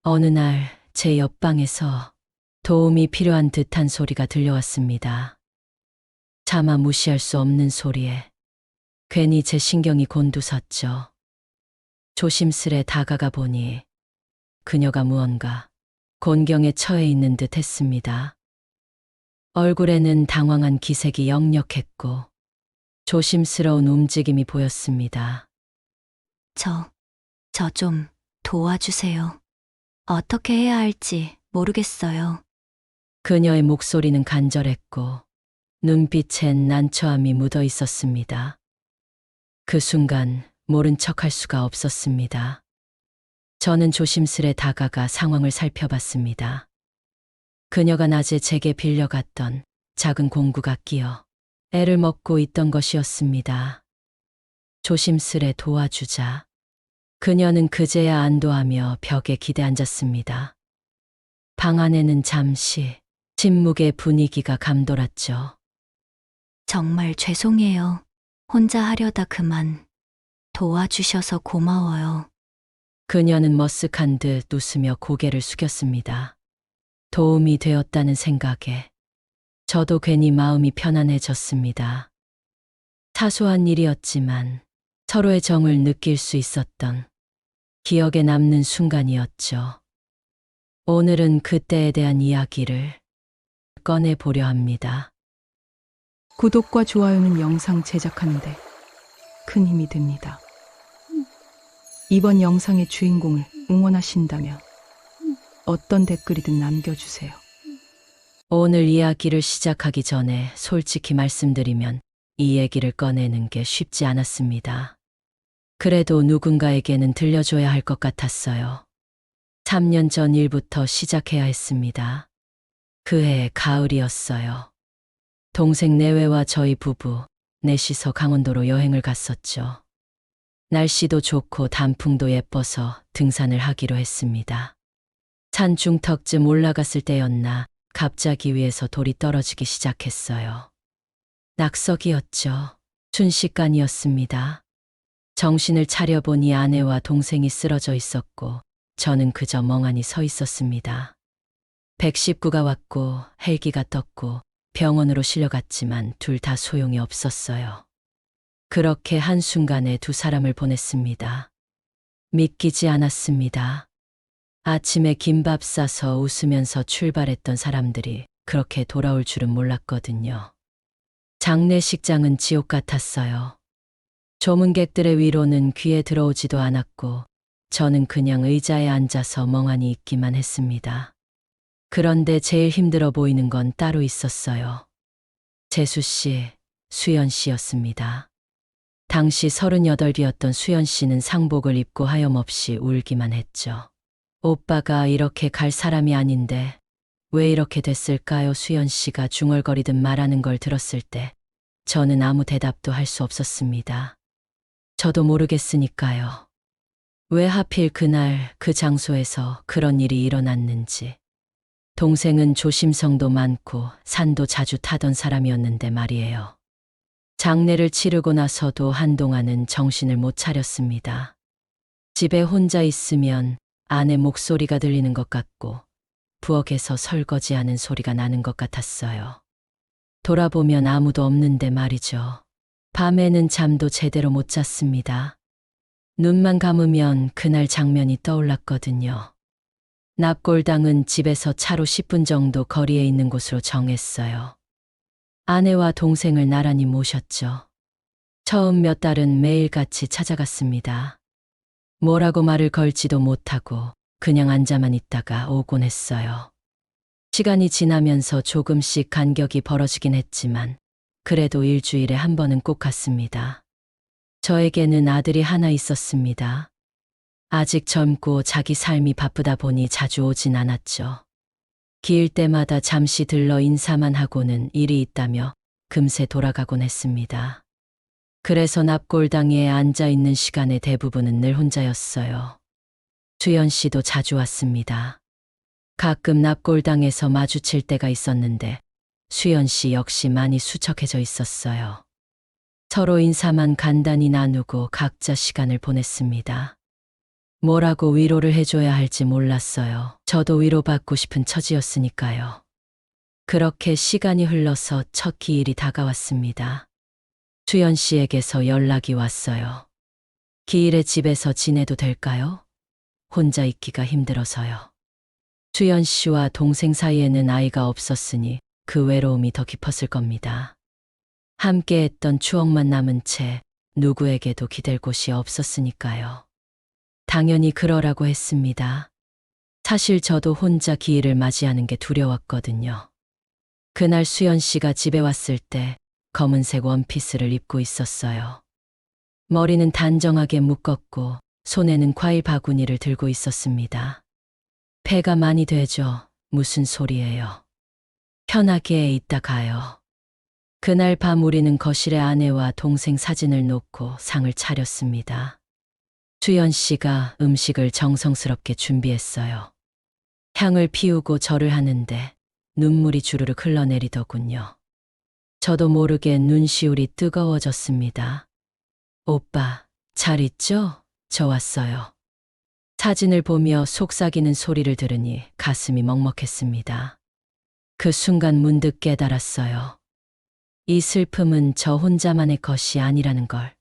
어느 날 제 옆방에서 도움이 필요한 듯한 소리가 들려왔습니다. 차마 무시할 수 없는 소리에 괜히 제 신경이 곤두섰죠. 조심스레 다가가 보니 그녀가 무언가 곤경에 처해 있는 듯 했습니다. 얼굴에는 당황한 기색이 역력했고 조심스러운 움직임이 보였습니다. 저 좀 도와주세요. 어떻게 해야 할지 모르겠어요. 그녀의 목소리는 간절했고 눈빛엔 난처함이 묻어 있었습니다. 그 순간 모른 척할 수가 없었습니다. 저는 조심스레 다가가 상황을 살펴봤습니다. 그녀가 낮에 제게 빌려갔던 작은 공구가 끼어 애를 먹고 있던 것이었습니다. 조심스레 도와주자 그녀는 그제야 안도하며 벽에 기대앉았습니다. 방 안에는 잠시 침묵의 분위기가 감돌았죠. 정말 죄송해요. 혼자 하려다 그만. 도와주셔서 고마워요. 그녀는 머쓱한 듯 웃으며 고개를 숙였습니다. 도움이 되었다는 생각에 저도 괜히 마음이 편안해졌습니다. 사소한 일이었지만 서로의 정을 느낄 수 있었던 기억에 남는 순간이었죠. 오늘은 그때에 대한 이야기를 꺼내보려 합니다. 구독과 좋아요는 영상 제작하는데 큰 힘이 됩니다. 이번 영상의 주인공을 응원하신다면 어떤 댓글이든 남겨주세요. 오늘 이야기를 시작하기 전에 솔직히 말씀드리면 이 얘기를 꺼내는 게 쉽지 않았습니다. 그래도 누군가에게는 들려줘야 할 것 같았어요. 3년 전 일부터 시작해야 했습니다. 그해 가을이었어요. 동생 내외와 저희 부부 넷이서 강원도로 여행을 갔었죠. 날씨도 좋고 단풍도 예뻐서 등산을 하기로 했습니다. 산 중턱쯤 올라갔을 때였나 갑자기 위에서 돌이 떨어지기 시작했어요. 낙석이었죠. 순식간이었습니다. 정신을 차려보니 아내와 동생이 쓰러져 있었고 저는 그저 멍하니 서 있었습니다. 119가 왔고 헬기가 떴고 병원으로 실려갔지만 둘 다 소용이 없었어요. 그렇게 한순간에 두 사람을 보냈습니다. 믿기지 않았습니다. 아침에 김밥 싸서 웃으면서 출발했던 사람들이 그렇게 돌아올 줄은 몰랐거든요. 장례식장은 지옥 같았어요. 조문객들의 위로는 귀에 들어오지도 않았고 저는 그냥 의자에 앉아서 멍하니 있기만 했습니다. 그런데 제일 힘들어 보이는 건 따로 있었어요. 재수 씨, 수연 씨였습니다. 당시 38이었던 수연 씨는 상복을 입고 하염없이 울기만 했죠. 오빠가 이렇게 갈 사람이 아닌데 왜 이렇게 됐을까요? 수연 씨가 중얼거리듯 말하는 걸 들었을 때 저는 아무 대답도 할 수 없었습니다. 저도 모르겠으니까요. 왜 하필 그날 그 장소에서 그런 일이 일어났는지. 동생은 조심성도 많고 산도 자주 타던 사람이었는데 말이에요. 장례를 치르고 나서도 한동안은 정신을 못 차렸습니다. 집에 혼자 있으면 아내 목소리가 들리는 것 같고 부엌에서 설거지하는 소리가 나는 것 같았어요. 돌아보면 아무도 없는데 말이죠. 밤에는 잠도 제대로 못 잤습니다. 눈만 감으면 그날 장면이 떠올랐거든요. 납골당은 집에서 차로 10분 정도 거리에 있는 곳으로 정했어요. 아내와 동생을 나란히 모셨죠. 처음 몇 달은 매일같이 찾아갔습니다. 뭐라고 말을 걸지도 못하고 그냥 앉아만 있다가 오곤 했어요. 시간이 지나면서 조금씩 간격이 벌어지긴 했지만 그래도 일주일에 한 번은 꼭 갔습니다. 저에게는 아들이 하나 있었습니다. 아직 젊고 자기 삶이 바쁘다 보니 자주 오진 않았죠. 기일 때마다 잠시 들러 인사만 하고는 일이 있다며 금세 돌아가곤 했습니다. 그래서 납골당에 앉아있는 시간의 대부분은 늘 혼자였어요. 수연 씨도 자주 왔습니다. 가끔 납골당에서 마주칠 때가 있었는데 수연 씨 역시 많이 수척해져 있었어요. 서로 인사만 간단히 나누고 각자 시간을 보냈습니다. 뭐라고 위로를 해줘야 할지 몰랐어요. 저도 위로받고 싶은 처지였으니까요. 그렇게 시간이 흘러서 첫 기일이 다가왔습니다. 수연 씨에게서 연락이 왔어요. 기일에 집에서 지내도 될까요? 혼자 있기가 힘들어서요. 수연 씨와 동생 사이에는 아이가 없었으니 그 외로움이 더 깊었을 겁니다. 함께 했던 추억만 남은 채 누구에게도 기댈 곳이 없었으니까요. 당연히 그러라고 했습니다. 사실 저도 혼자 기일을 맞이하는 게 두려웠거든요. 그날 수연 씨가 집에 왔을 때 검은색 원피스를 입고 있었어요. 머리는 단정하게 묶었고 손에는 과일 바구니를 들고 있었습니다. 배가 많이 되죠. 무슨 소리예요. 편하게 있다 가요. 그날 밤 우리는 거실에 아내와 동생 사진을 놓고 상을 차렸습니다. 수연 씨가 음식을 정성스럽게 준비했어요. 향을 피우고 절을 하는데 눈물이 주르륵 흘러내리더군요. 저도 모르게 눈시울이 뜨거워졌습니다. 오빠, 잘 있죠? 저 왔어요. 사진을 보며 속삭이는 소리를 들으니 가슴이 먹먹했습니다. 그 순간 문득 깨달았어요. 이 슬픔은 저 혼자만의 것이 아니라는 걸.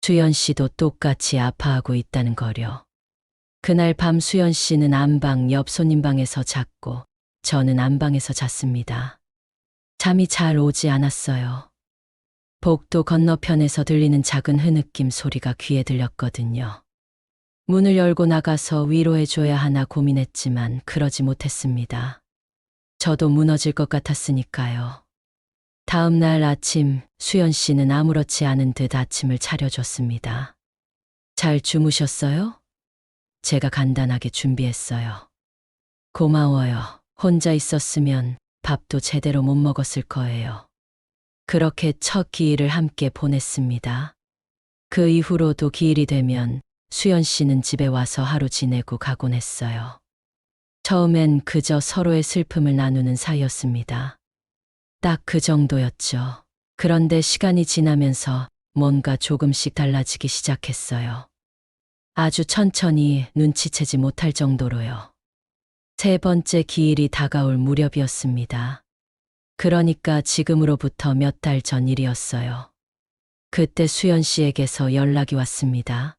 수연 씨도 똑같이 아파하고 있다는 거려. 그날 밤 수연 씨는 안방 옆 손님방에서 잤고 저는 안방에서 잤습니다. 잠이 잘 오지 않았어요. 복도 건너편에서 들리는 작은 흐느낌 소리가 귀에 들렸거든요. 문을 열고 나가서 위로해줘야 하나 고민했지만 그러지 못했습니다. 저도 무너질 것 같았으니까요. 다음 날 아침 수연 씨는 아무렇지 않은 듯 아침을 차려줬습니다. 잘 주무셨어요? 제가 간단하게 준비했어요. 고마워요. 혼자 있었으면 밥도 제대로 못 먹었을 거예요. 그렇게 첫 기일을 함께 보냈습니다. 그 이후로도 기일이 되면 수연 씨는 집에 와서 하루 지내고 가곤 했어요. 처음엔 그저 서로의 슬픔을 나누는 사이였습니다. 딱 그 정도였죠. 그런데 시간이 지나면서 뭔가 조금씩 달라지기 시작했어요. 아주 천천히 눈치채지 못할 정도로요. 세 번째 기일이 다가올 무렵이었습니다. 그러니까 지금으로부터 몇 달 전 일이었어요. 그때 수연 씨에게서 연락이 왔습니다.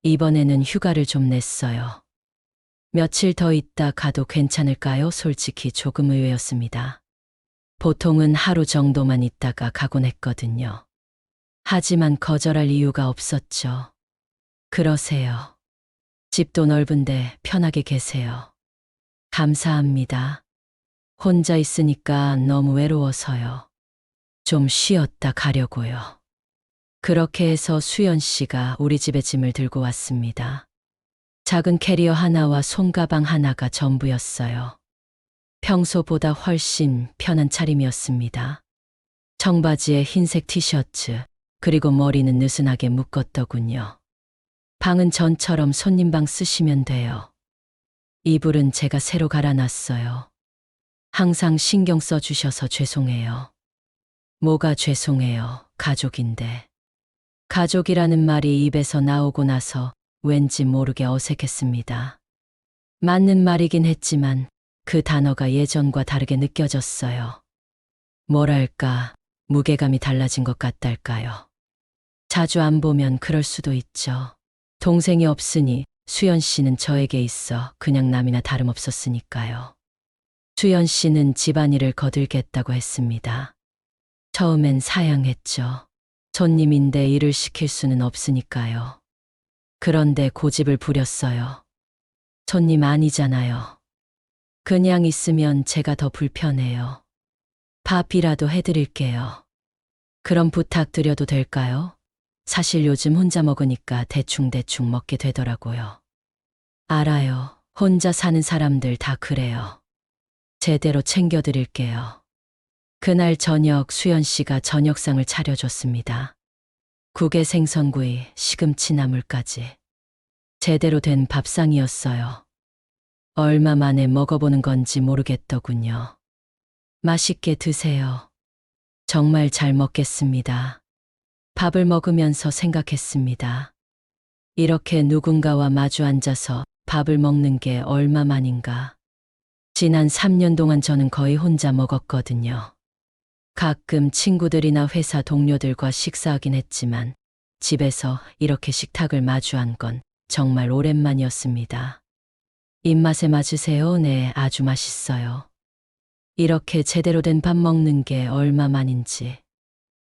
이번에는 휴가를 좀 냈어요. 며칠 더 있다 가도 괜찮을까요? 솔직히 조금 의외였습니다. 보통은 하루 정도만 있다가 가곤 했거든요. 하지만 거절할 이유가 없었죠. 그러세요. 집도 넓은데 편하게 계세요. 감사합니다. 혼자 있으니까 너무 외로워서요. 좀 쉬었다 가려고요. 그렇게 해서 수연 씨가 우리 집에 짐을 들고 왔습니다. 작은 캐리어 하나와 손가방 하나가 전부였어요. 평소보다 훨씬 편한 차림이었습니다. 청바지에 흰색 티셔츠, 그리고 머리는 느슨하게 묶었더군요. 방은 전처럼 손님방 쓰시면 돼요. 이불은 제가 새로 갈아놨어요. 항상 신경 써주셔서 죄송해요. 뭐가 죄송해요. 가족인데. 가족이라는 말이 입에서 나오고 나서 왠지 모르게 어색했습니다. 맞는 말이긴 했지만 그 단어가 예전과 다르게 느껴졌어요. 뭐랄까, 무게감이 달라진 것 같달까요. 자주 안 보면 그럴 수도 있죠. 동생이 없으니 수연 씨는 저에게 있어 그냥 남이나 다름없었으니까요. 수연 씨는 집안일을 거들겠다고 했습니다. 처음엔 사양했죠. 손님인데 일을 시킬 수는 없으니까요. 그런데 고집을 부렸어요. 손님 아니잖아요. 그냥 있으면 제가 더 불편해요. 밥이라도 해드릴게요. 그럼 부탁드려도 될까요? 사실 요즘 혼자 먹으니까 대충대충 먹게 되더라고요. 알아요. 혼자 사는 사람들 다 그래요. 제대로 챙겨드릴게요. 그날 저녁 수연 씨가 저녁상을 차려줬습니다. 국에 생선구이, 시금치 나물까지. 제대로 된 밥상이었어요. 얼마 만에 먹어보는 건지 모르겠더군요. 맛있게 드세요. 정말 잘 먹겠습니다. 밥을 먹으면서 생각했습니다. 이렇게 누군가와 마주 앉아서 밥을 먹는 게 얼마만인가. 지난 3년 동안 저는 거의 혼자 먹었거든요. 가끔 친구들이나 회사 동료들과 식사하긴 했지만 집에서 이렇게 식탁을 마주한 건 정말 오랜만이었습니다. 입맛에 맞으세요? 네, 아주 맛있어요. 이렇게 제대로 된 밥 먹는 게 얼마만인지.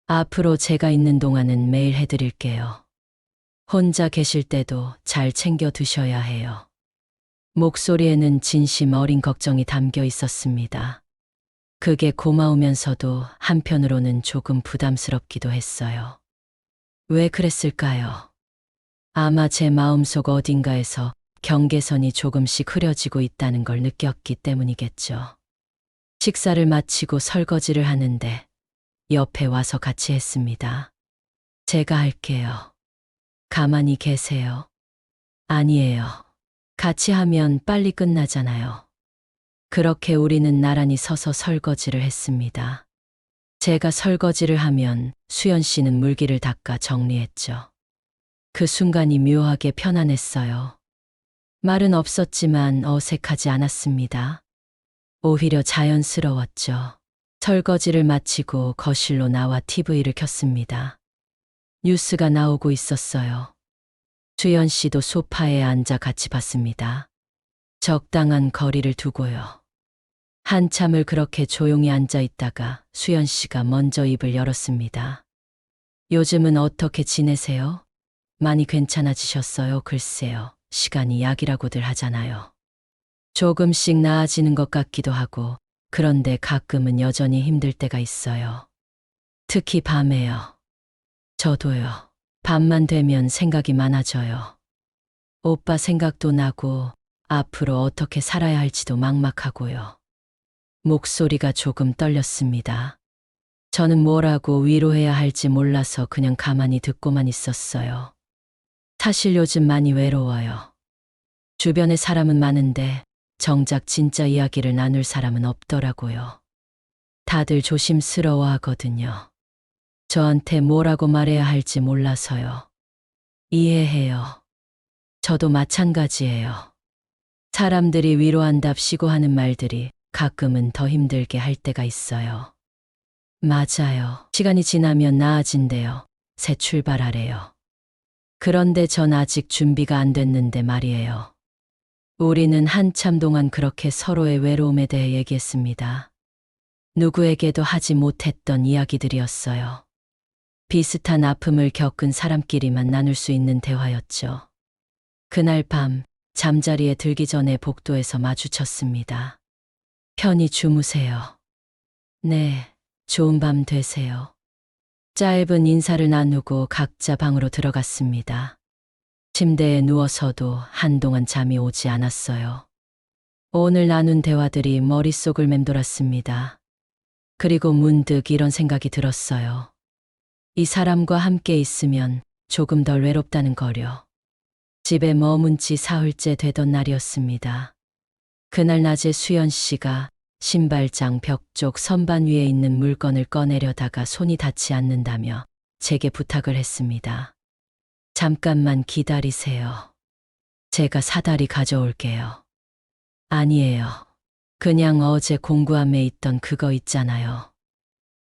앞으로 제가 있는 동안은 매일 해드릴게요. 혼자 계실 때도 잘 챙겨 드셔야 해요. 목소리에는 진심 어린 걱정이 담겨 있었습니다. 그게 고마우면서도 한편으로는 조금 부담스럽기도 했어요. 왜 그랬을까요? 아마 제 마음속 어딘가에서 경계선이 조금씩 흐려지고 있다는 걸 느꼈기 때문이겠죠. 식사를 마치고 설거지를 하는데 옆에 와서 같이 했습니다. 제가 할게요. 가만히 계세요. 아니에요. 같이 하면 빨리 끝나잖아요. 그렇게 우리는 나란히 서서 설거지를 했습니다. 제가 설거지를 하면 수연 씨는 물기를 닦아 정리했죠. 그 순간이 묘하게 편안했어요. 말은 없었지만 어색하지 않았습니다. 오히려 자연스러웠죠. 설거지를 마치고 거실로 나와 TV를 켰습니다. 뉴스가 나오고 있었어요. 수연 씨도 소파에 앉아 같이 봤습니다. 적당한 거리를 두고요. 한참을 그렇게 조용히 앉아 있다가 수연 씨가 먼저 입을 열었습니다. 요즘은 어떻게 지내세요? 많이 괜찮아지셨어요? 글쎄요. 시간이 약이라고들 하잖아요. 조금씩 나아지는 것 같기도 하고, 그런데 가끔은 여전히 힘들 때가 있어요. 특히 밤에요. 저도요. 밤만 되면 생각이 많아져요. 오빠 생각도 나고, 앞으로 어떻게 살아야 할지도 막막하고요. 목소리가 조금 떨렸습니다. 저는 뭐라고 위로해야 할지 몰라서 그냥 가만히 듣고만 있었어요. 사실 요즘 많이 외로워요. 주변에 사람은 많은데 정작 진짜 이야기를 나눌 사람은 없더라고요. 다들 조심스러워 하거든요. 저한테 뭐라고 말해야 할지 몰라서요. 이해해요. 저도 마찬가지예요. 사람들이 위로한답시고 하는 말들이 가끔은 더 힘들게 할 때가 있어요. 맞아요. 시간이 지나면 나아진대요. 새 출발하래요. 그런데 전 아직 준비가 안 됐는데 말이에요. 우리는 한참 동안 그렇게 서로의 외로움에 대해 얘기했습니다. 누구에게도 하지 못했던 이야기들이었어요. 비슷한 아픔을 겪은 사람끼리만 나눌 수 있는 대화였죠. 그날 밤 잠자리에 들기 전에 복도에서 마주쳤습니다. 편히 주무세요. 네, 좋은 밤 되세요. 짧은 인사를 나누고 각자 방으로 들어갔습니다. 침대에 누워서도 한동안 잠이 오지 않았어요. 오늘 나눈 대화들이 머릿속을 맴돌았습니다. 그리고 문득 이런 생각이 들었어요. 이 사람과 함께 있으면 조금 덜 외롭다는 거려. 집에 머문 지 사흘째 되던 날이었습니다. 그날 낮에 수연 씨가 신발장 벽 쪽 선반 위에 있는 물건을 꺼내려다가 손이 닿지 않는다며 제게 부탁을 했습니다. 잠깐만 기다리세요. 제가 사다리 가져올게요. 아니에요. 그냥 어제 공구함에 있던 그거 있잖아요.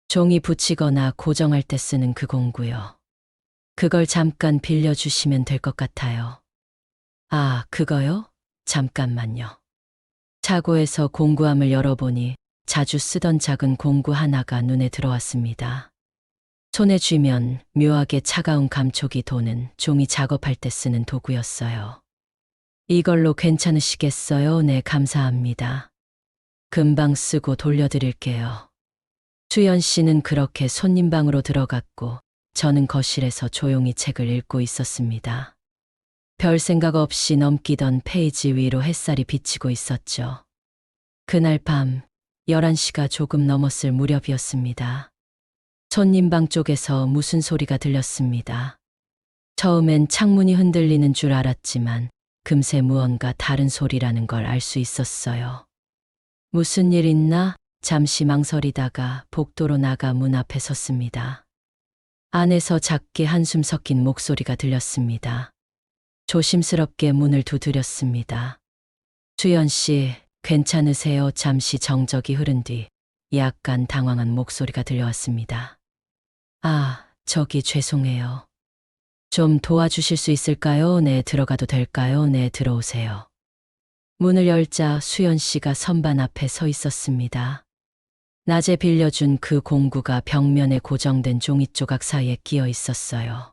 종이 붙이거나 고정할 때 쓰는 그 공구요. 그걸 잠깐 빌려주시면 될 것 같아요. 아, 그거요? 잠깐만요. 차고에서 공구함을 열어보니 자주 쓰던 작은 공구 하나가 눈에 들어왔습니다. 손에 쥐면 묘하게 차가운 감촉이 도는 종이 작업할 때 쓰는 도구였어요. 이걸로 괜찮으시겠어요? 네, 감사합니다. 금방 쓰고 돌려드릴게요. 수연 씨는 그렇게 손님 방으로 들어갔고 저는 거실에서 조용히 책을 읽고 있었습니다. 별 생각 없이 넘기던 페이지 위로 햇살이 비치고 있었죠. 그날 밤 11시가 조금 넘었을 무렵이었습니다. 손님 방 쪽에서 무슨 소리가 들렸습니다. 처음엔 창문이 흔들리는 줄 알았지만 금세 무언가 다른 소리라는 걸 알 수 있었어요. 무슨 일 있나? 잠시 망설이다가 복도로 나가 문 앞에 섰습니다. 안에서 작게 한숨 섞인 목소리가 들렸습니다. 조심스럽게 문을 두드렸습니다. 수연 씨, 괜찮으세요? 잠시 정적이 흐른 뒤 약간 당황한 목소리가 들려왔습니다. 아, 저기 죄송해요. 좀 도와주실 수 있을까요? 네, 들어가도 될까요? 네, 들어오세요. 문을 열자 수연 씨가 선반 앞에 서 있었습니다. 낮에 빌려준 그 공구가 벽면에 고정된 종이 조각 사이에 끼어 있었어요.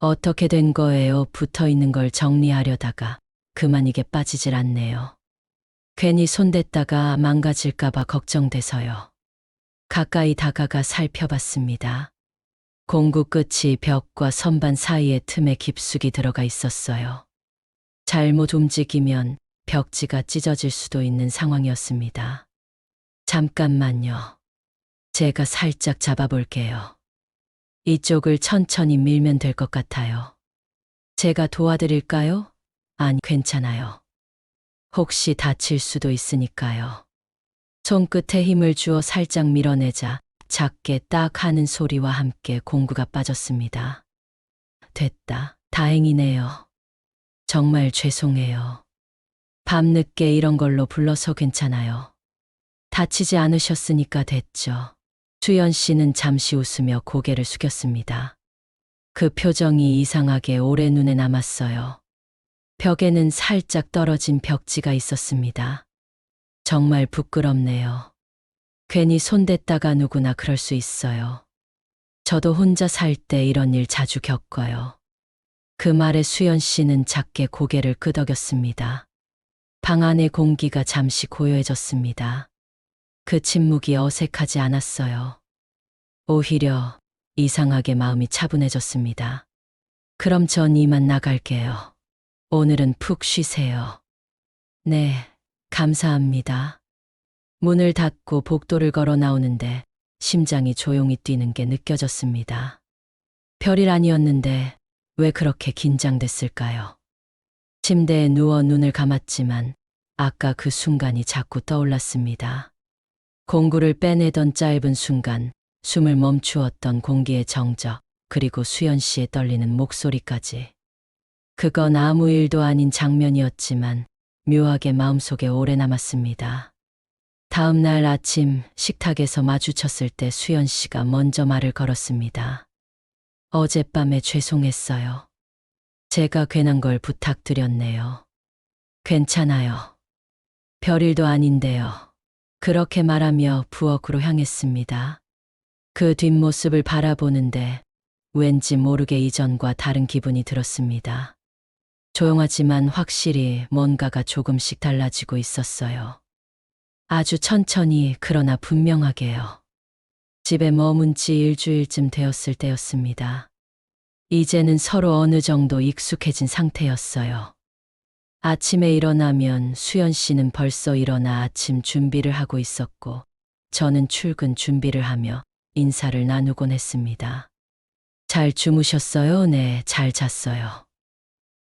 어떻게 된 거예요? 붙어 있는 걸 정리하려다가 그만 이게 빠지질 않네요. 괜히 손댔다가 망가질까봐 걱정돼서요. 가까이 다가가 살펴봤습니다. 공구 끝이 벽과 선반 사이의 틈에 깊숙이 들어가 있었어요. 잘못 움직이면 벽지가 찢어질 수도 있는 상황이었습니다. 잠깐만요. 제가 살짝 잡아볼게요. 이쪽을 천천히 밀면 될 것 같아요. 제가 도와드릴까요? 아니, 괜찮아요. 혹시 다칠 수도 있으니까요. 손끝에 힘을 주어 살짝 밀어내자 작게 딱 하는 소리와 함께 공구가 빠졌습니다. 됐다. 다행이네요. 정말 죄송해요. 밤늦게 이런 걸로 불러서 괜찮아요. 다치지 않으셨으니까 됐죠. 수연 씨는 잠시 웃으며 고개를 숙였습니다. 그 표정이 이상하게 오래 눈에 남았어요. 벽에는 살짝 떨어진 벽지가 있었습니다. 정말 부끄럽네요. 괜히 손댔다가 누구나 그럴 수 있어요. 저도 혼자 살 때 이런 일 자주 겪어요. 그 말에 수연 씨는 작게 고개를 끄덕였습니다. 방 안의 공기가 잠시 고요해졌습니다. 그 침묵이 어색하지 않았어요. 오히려 이상하게 마음이 차분해졌습니다. 그럼 전 이만 나갈게요. 오늘은 푹 쉬세요. 네, 감사합니다. 문을 닫고 복도를 걸어 나오는데 심장이 조용히 뛰는 게 느껴졌습니다. 별일 아니었는데 왜 그렇게 긴장됐을까요? 침대에 누워 눈을 감았지만 아까 그 순간이 자꾸 떠올랐습니다. 공구를 빼내던 짧은 순간, 숨을 멈추었던 공기의 정적, 그리고 수연 씨의 떨리는 목소리까지. 그건 아무 일도 아닌 장면이었지만 묘하게 마음속에 오래 남았습니다. 다음 날 아침 식탁에서 마주쳤을 때 수연 씨가 먼저 말을 걸었습니다. 어젯밤에 죄송했어요. 제가 괜한 걸 부탁드렸네요. 괜찮아요. 별일도 아닌데요. 그렇게 말하며 부엌으로 향했습니다. 그 뒷모습을 바라보는데 왠지 모르게 이전과 다른 기분이 들었습니다. 조용하지만 확실히 뭔가가 조금씩 달라지고 있었어요. 아주 천천히 그러나 분명하게요. 집에 머문 지 일주일쯤 되었을 때였습니다. 이제는 서로 어느 정도 익숙해진 상태였어요. 아침에 일어나면 수연 씨는 벌써 일어나 아침 준비를 하고 있었고 저는 출근 준비를 하며 인사를 나누곤 했습니다. 잘 주무셨어요? 네, 잘 잤어요.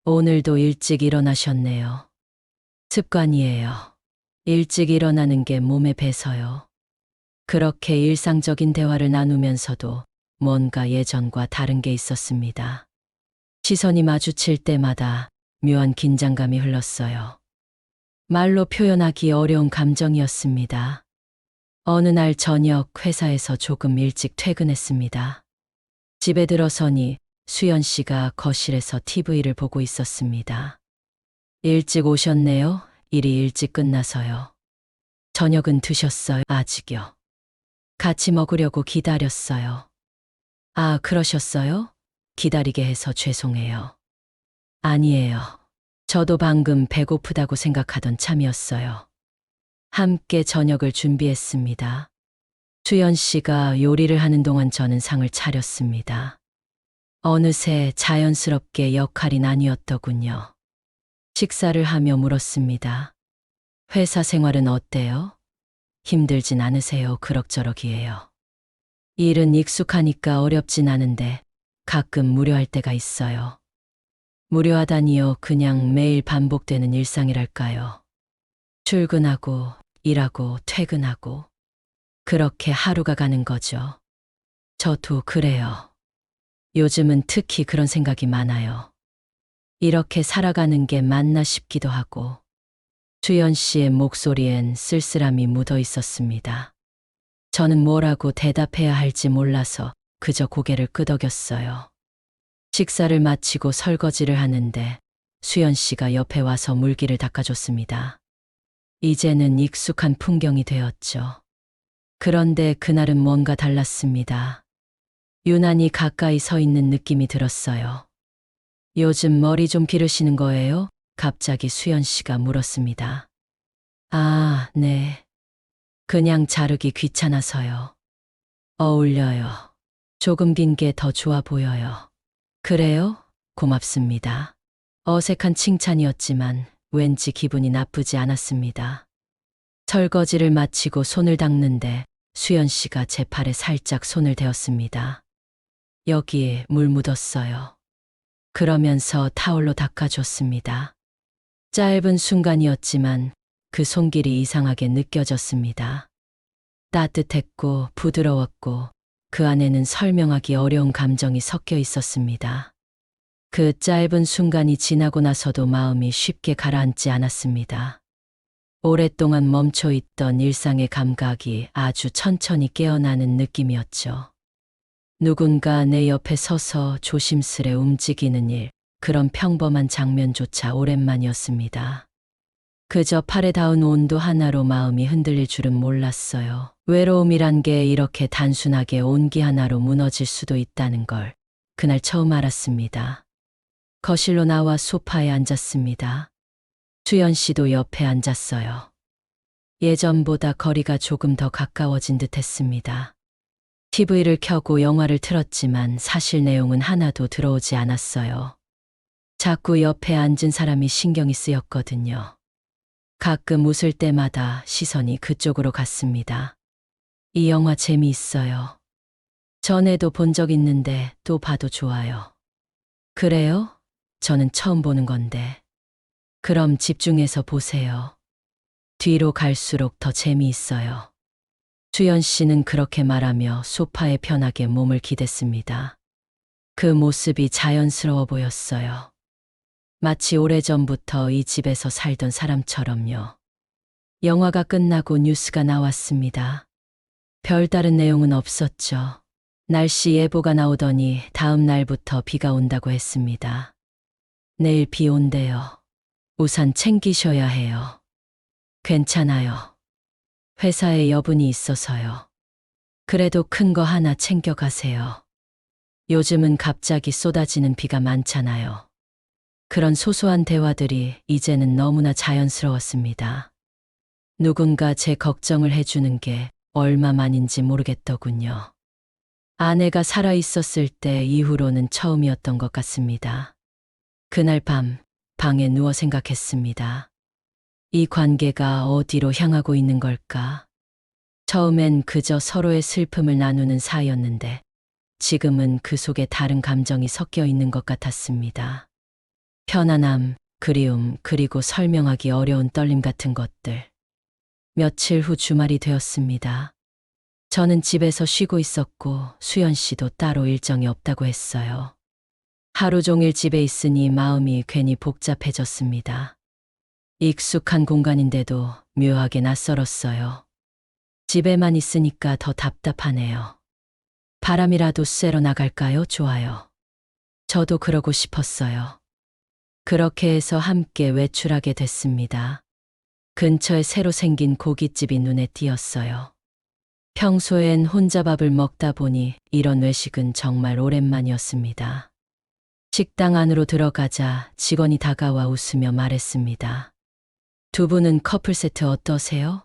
오늘도 일찍 일어나셨네요. 습관이에요. 일찍 일어나는 게 몸에 배서요. 그렇게 일상적인 대화를 나누면서도 뭔가 예전과 다른 게 있었습니다. 시선이 마주칠 때마다 묘한 긴장감이 흘렀어요. 말로 표현하기 어려운 감정이었습니다. 어느 날 저녁 회사에서 조금 일찍 퇴근했습니다. 집에 들어서니 수연 씨가 거실에서 TV를 보고 있었습니다. 일찍 오셨네요. 일이 일찍 끝나서요. 저녁은 드셨어요? 아직요. 같이 먹으려고 기다렸어요. 아, 그러셨어요? 기다리게 해서 죄송해요. 아니에요. 저도 방금 배고프다고 생각하던 참이었어요. 함께 저녁을 준비했습니다. 수연 씨가 요리를 하는 동안 저는 상을 차렸습니다. 어느새 자연스럽게 역할이 나뉘었더군요. 식사를 하며 물었습니다. 회사 생활은 어때요? 힘들진 않으세요? 그럭저럭이에요. 일은 익숙하니까 어렵진 않은데 가끔 무료할 때가 있어요. 무료하다니요. 그냥 매일 반복되는 일상이랄까요. 출근하고 일하고 퇴근하고 그렇게 하루가 가는 거죠. 저도 그래요. 요즘은 특히 그런 생각이 많아요. 이렇게 살아가는 게 맞나 싶기도 하고 수연 씨의 목소리엔 쓸쓸함이 묻어 있었습니다. 저는 뭐라고 대답해야 할지 몰라서 그저 고개를 끄덕였어요. 식사를 마치고 설거지를 하는데 수연 씨가 옆에 와서 물기를 닦아줬습니다. 이제는 익숙한 풍경이 되었죠. 그런데 그날은 뭔가 달랐습니다. 유난히 가까이 서 있는 느낌이 들었어요. 요즘 머리 좀 기르시는 거예요? 갑자기 수연 씨가 물었습니다. 아, 네. 그냥 자르기 귀찮아서요. 어울려요. 조금 긴 게 더 좋아 보여요. 그래요? 고맙습니다. 어색한 칭찬이었지만 왠지 기분이 나쁘지 않았습니다. 설거지를 마치고 손을 닦는데 수연 씨가 제 팔에 살짝 손을 대었습니다. 여기에 물 묻었어요. 그러면서 타올로 닦아줬습니다. 짧은 순간이었지만 그 손길이 이상하게 느껴졌습니다. 따뜻했고 부드러웠고 그 안에는 설명하기 어려운 감정이 섞여 있었습니다. 그 짧은 순간이 지나고 나서도 마음이 쉽게 가라앉지 않았습니다. 오랫동안 멈춰있던 일상의 감각이 아주 천천히 깨어나는 느낌이었죠. 누군가 내 옆에 서서 조심스레 움직이는 일, 그런 평범한 장면조차 오랜만이었습니다. 그저 팔에 닿은 온도 하나로 마음이 흔들릴 줄은 몰랐어요. 외로움이란 게 이렇게 단순하게 온기 하나로 무너질 수도 있다는 걸 그날 처음 알았습니다. 거실로 나와 소파에 앉았습니다. 수연 씨도 옆에 앉았어요. 예전보다 거리가 조금 더 가까워진 듯 했습니다. TV를 켜고 영화를 틀었지만 사실 내용은 하나도 들어오지 않았어요. 자꾸 옆에 앉은 사람이 신경이 쓰였거든요. 가끔 웃을 때마다 시선이 그쪽으로 갔습니다. 이 영화 재미있어요. 전에도 본 적 있는데 또 봐도 좋아요. 그래요? 저는 처음 보는 건데. 그럼 집중해서 보세요. 뒤로 갈수록 더 재미있어요. 수연 씨는 그렇게 말하며 소파에 편하게 몸을 기댔습니다. 그 모습이 자연스러워 보였어요. 마치 오래전부터 이 집에서 살던 사람처럼요. 영화가 끝나고 뉴스가 나왔습니다. 별다른 내용은 없었죠. 날씨 예보가 나오더니 다음 날부터 비가 온다고 했습니다. 내일 비 온대요. 우산 챙기셔야 해요. 괜찮아요. 회사에 여분이 있어서요. 그래도 큰 거 하나 챙겨가세요. 요즘은 갑자기 쏟아지는 비가 많잖아요. 그런 소소한 대화들이 이제는 너무나 자연스러웠습니다. 누군가 제 걱정을 해주는 게 얼마만인지 모르겠더군요. 아내가 살아있었을 때 이후로는 처음이었던 것 같습니다. 그날 밤 방에 누워 생각했습니다. 이 관계가 어디로 향하고 있는 걸까? 처음엔 그저 서로의 슬픔을 나누는 사이였는데 지금은 그 속에 다른 감정이 섞여 있는 것 같았습니다. 편안함, 그리움, 그리고 설명하기 어려운 떨림 같은 것들. 며칠 후 주말이 되었습니다. 저는 집에서 쉬고 있었고 수연 씨도 따로 일정이 없다고 했어요. 하루 종일 집에 있으니 마음이 괜히 복잡해졌습니다. 익숙한 공간인데도 묘하게 낯설었어요. 집에만 있으니까 더 답답하네요. 바람이라도 쐬러 나갈까요? 좋아요. 저도 그러고 싶었어요. 그렇게 해서 함께 외출하게 됐습니다. 근처에 새로 생긴 고깃집이 눈에 띄었어요. 평소엔 혼자 밥을 먹다 보니 이런 외식은 정말 오랜만이었습니다. 식당 안으로 들어가자 직원이 다가와 웃으며 말했습니다. 두 분은 커플 세트 어떠세요?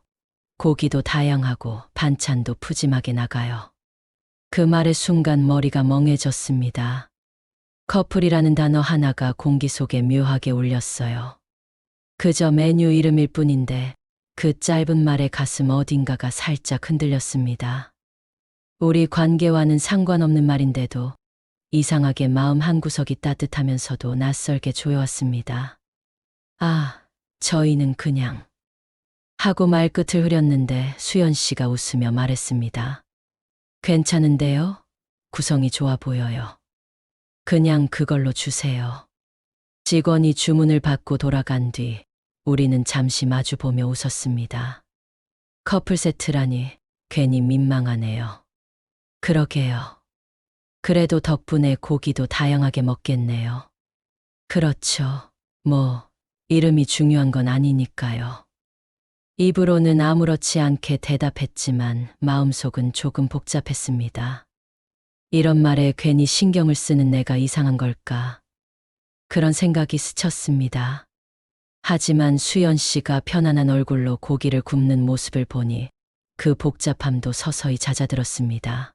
고기도 다양하고 반찬도 푸짐하게 나가요. 그 말의 순간 머리가 멍해졌습니다. 커플이라는 단어 하나가 공기 속에 묘하게 울렸어요. 그저 메뉴 이름일 뿐인데 그 짧은 말에 가슴 어딘가가 살짝 흔들렸습니다. 우리 관계와는 상관없는 말인데도 이상하게 마음 한구석이 따뜻하면서도 낯설게 조여왔습니다. 아, 저희는 그냥 하고 말끝을 흐렸는데 수연 씨가 웃으며 말했습니다. 괜찮은데요? 구성이 좋아 보여요. 그냥 그걸로 주세요. 직원이 주문을 받고 돌아간 뒤 우리는 잠시 마주보며 웃었습니다. 커플 세트라니 괜히 민망하네요. 그러게요. 그래도 덕분에 고기도 다양하게 먹겠네요. 그렇죠. 뭐, 이름이 중요한 건 아니니까요. 입으로는 아무렇지 않게 대답했지만 마음속은 조금 복잡했습니다. 이런 말에 괜히 신경을 쓰는 내가 이상한 걸까? 그런 생각이 스쳤습니다. 하지만 수연 씨가 편안한 얼굴로 고기를 굽는 모습을 보니 그 복잡함도 서서히 잦아들었습니다.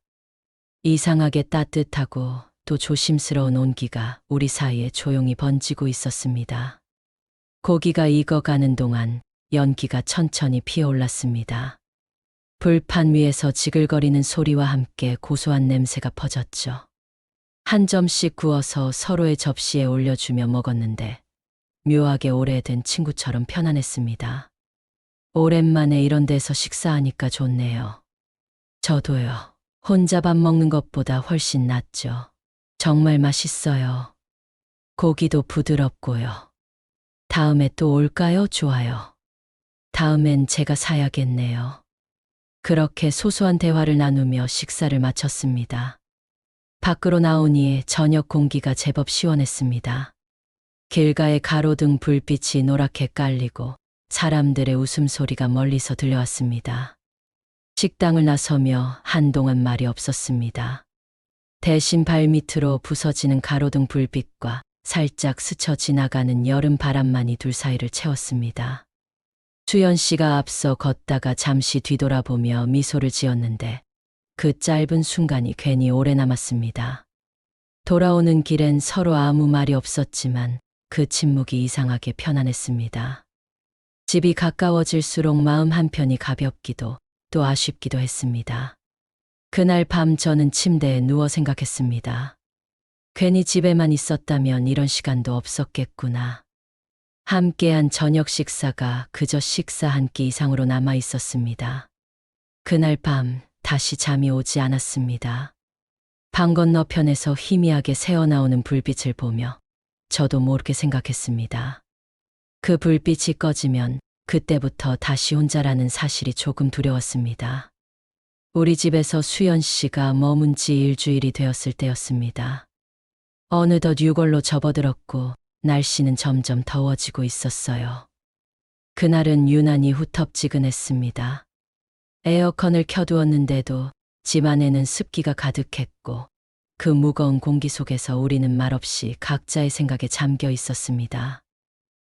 이상하게 따뜻하고 또 조심스러운 온기가 우리 사이에 조용히 번지고 있었습니다. 고기가 익어가는 동안 연기가 천천히 피어올랐습니다. 불판 위에서 지글거리는 소리와 함께 고소한 냄새가 퍼졌죠. 한 점씩 구워서 서로의 접시에 올려주며 먹었는데 묘하게 오래된 친구처럼 편안했습니다. 오랜만에 이런 데서 식사하니까 좋네요. 저도요. 혼자 밥 먹는 것보다 훨씬 낫죠. 정말 맛있어요. 고기도 부드럽고요. 다음에 또 올까요? 좋아요. 다음엔 제가 사야겠네요. 그렇게 소소한 대화를 나누며 식사를 마쳤습니다. 밖으로 나오니 저녁 공기가 제법 시원했습니다. 길가에 가로등 불빛이 노랗게 깔리고 사람들의 웃음소리가 멀리서 들려왔습니다. 식당을 나서며 한동안 말이 없었습니다. 대신 발밑으로 부서지는 가로등 불빛과 살짝 스쳐 지나가는 여름 바람만이 둘 사이를 채웠습니다. 수연 씨가 앞서 걷다가 잠시 뒤돌아보며 미소를 지었는데 그 짧은 순간이 괜히 오래 남았습니다. 돌아오는 길엔 서로 아무 말이 없었지만 그 침묵이 이상하게 편안했습니다. 집이 가까워질수록 마음 한편이 가볍기도 또 아쉽기도 했습니다. 그날 밤 저는 침대에 누워 생각했습니다. 괜히 집에만 있었다면 이런 시간도 없었겠구나. 함께한 저녁 식사가 그저 식사 한 끼 이상으로 남아 있었습니다. 그날 밤 다시 잠이 오지 않았습니다. 방 건너편에서 희미하게 새어나오는 불빛을 보며 저도 모르게 생각했습니다. 그 불빛이 꺼지면 그때부터 다시 혼자라는 사실이 조금 두려웠습니다. 우리 집에서 수연 씨가 머문 지 일주일이 되었을 때였습니다. 어느덧 6월로 접어들었고 날씨는 점점 더워지고 있었어요. 그날은 유난히 후텁지근했습니다. 에어컨을 켜두었는데도 집 안에는 습기가 가득했고 그 무거운 공기 속에서 우리는 말없이 각자의 생각에 잠겨 있었습니다.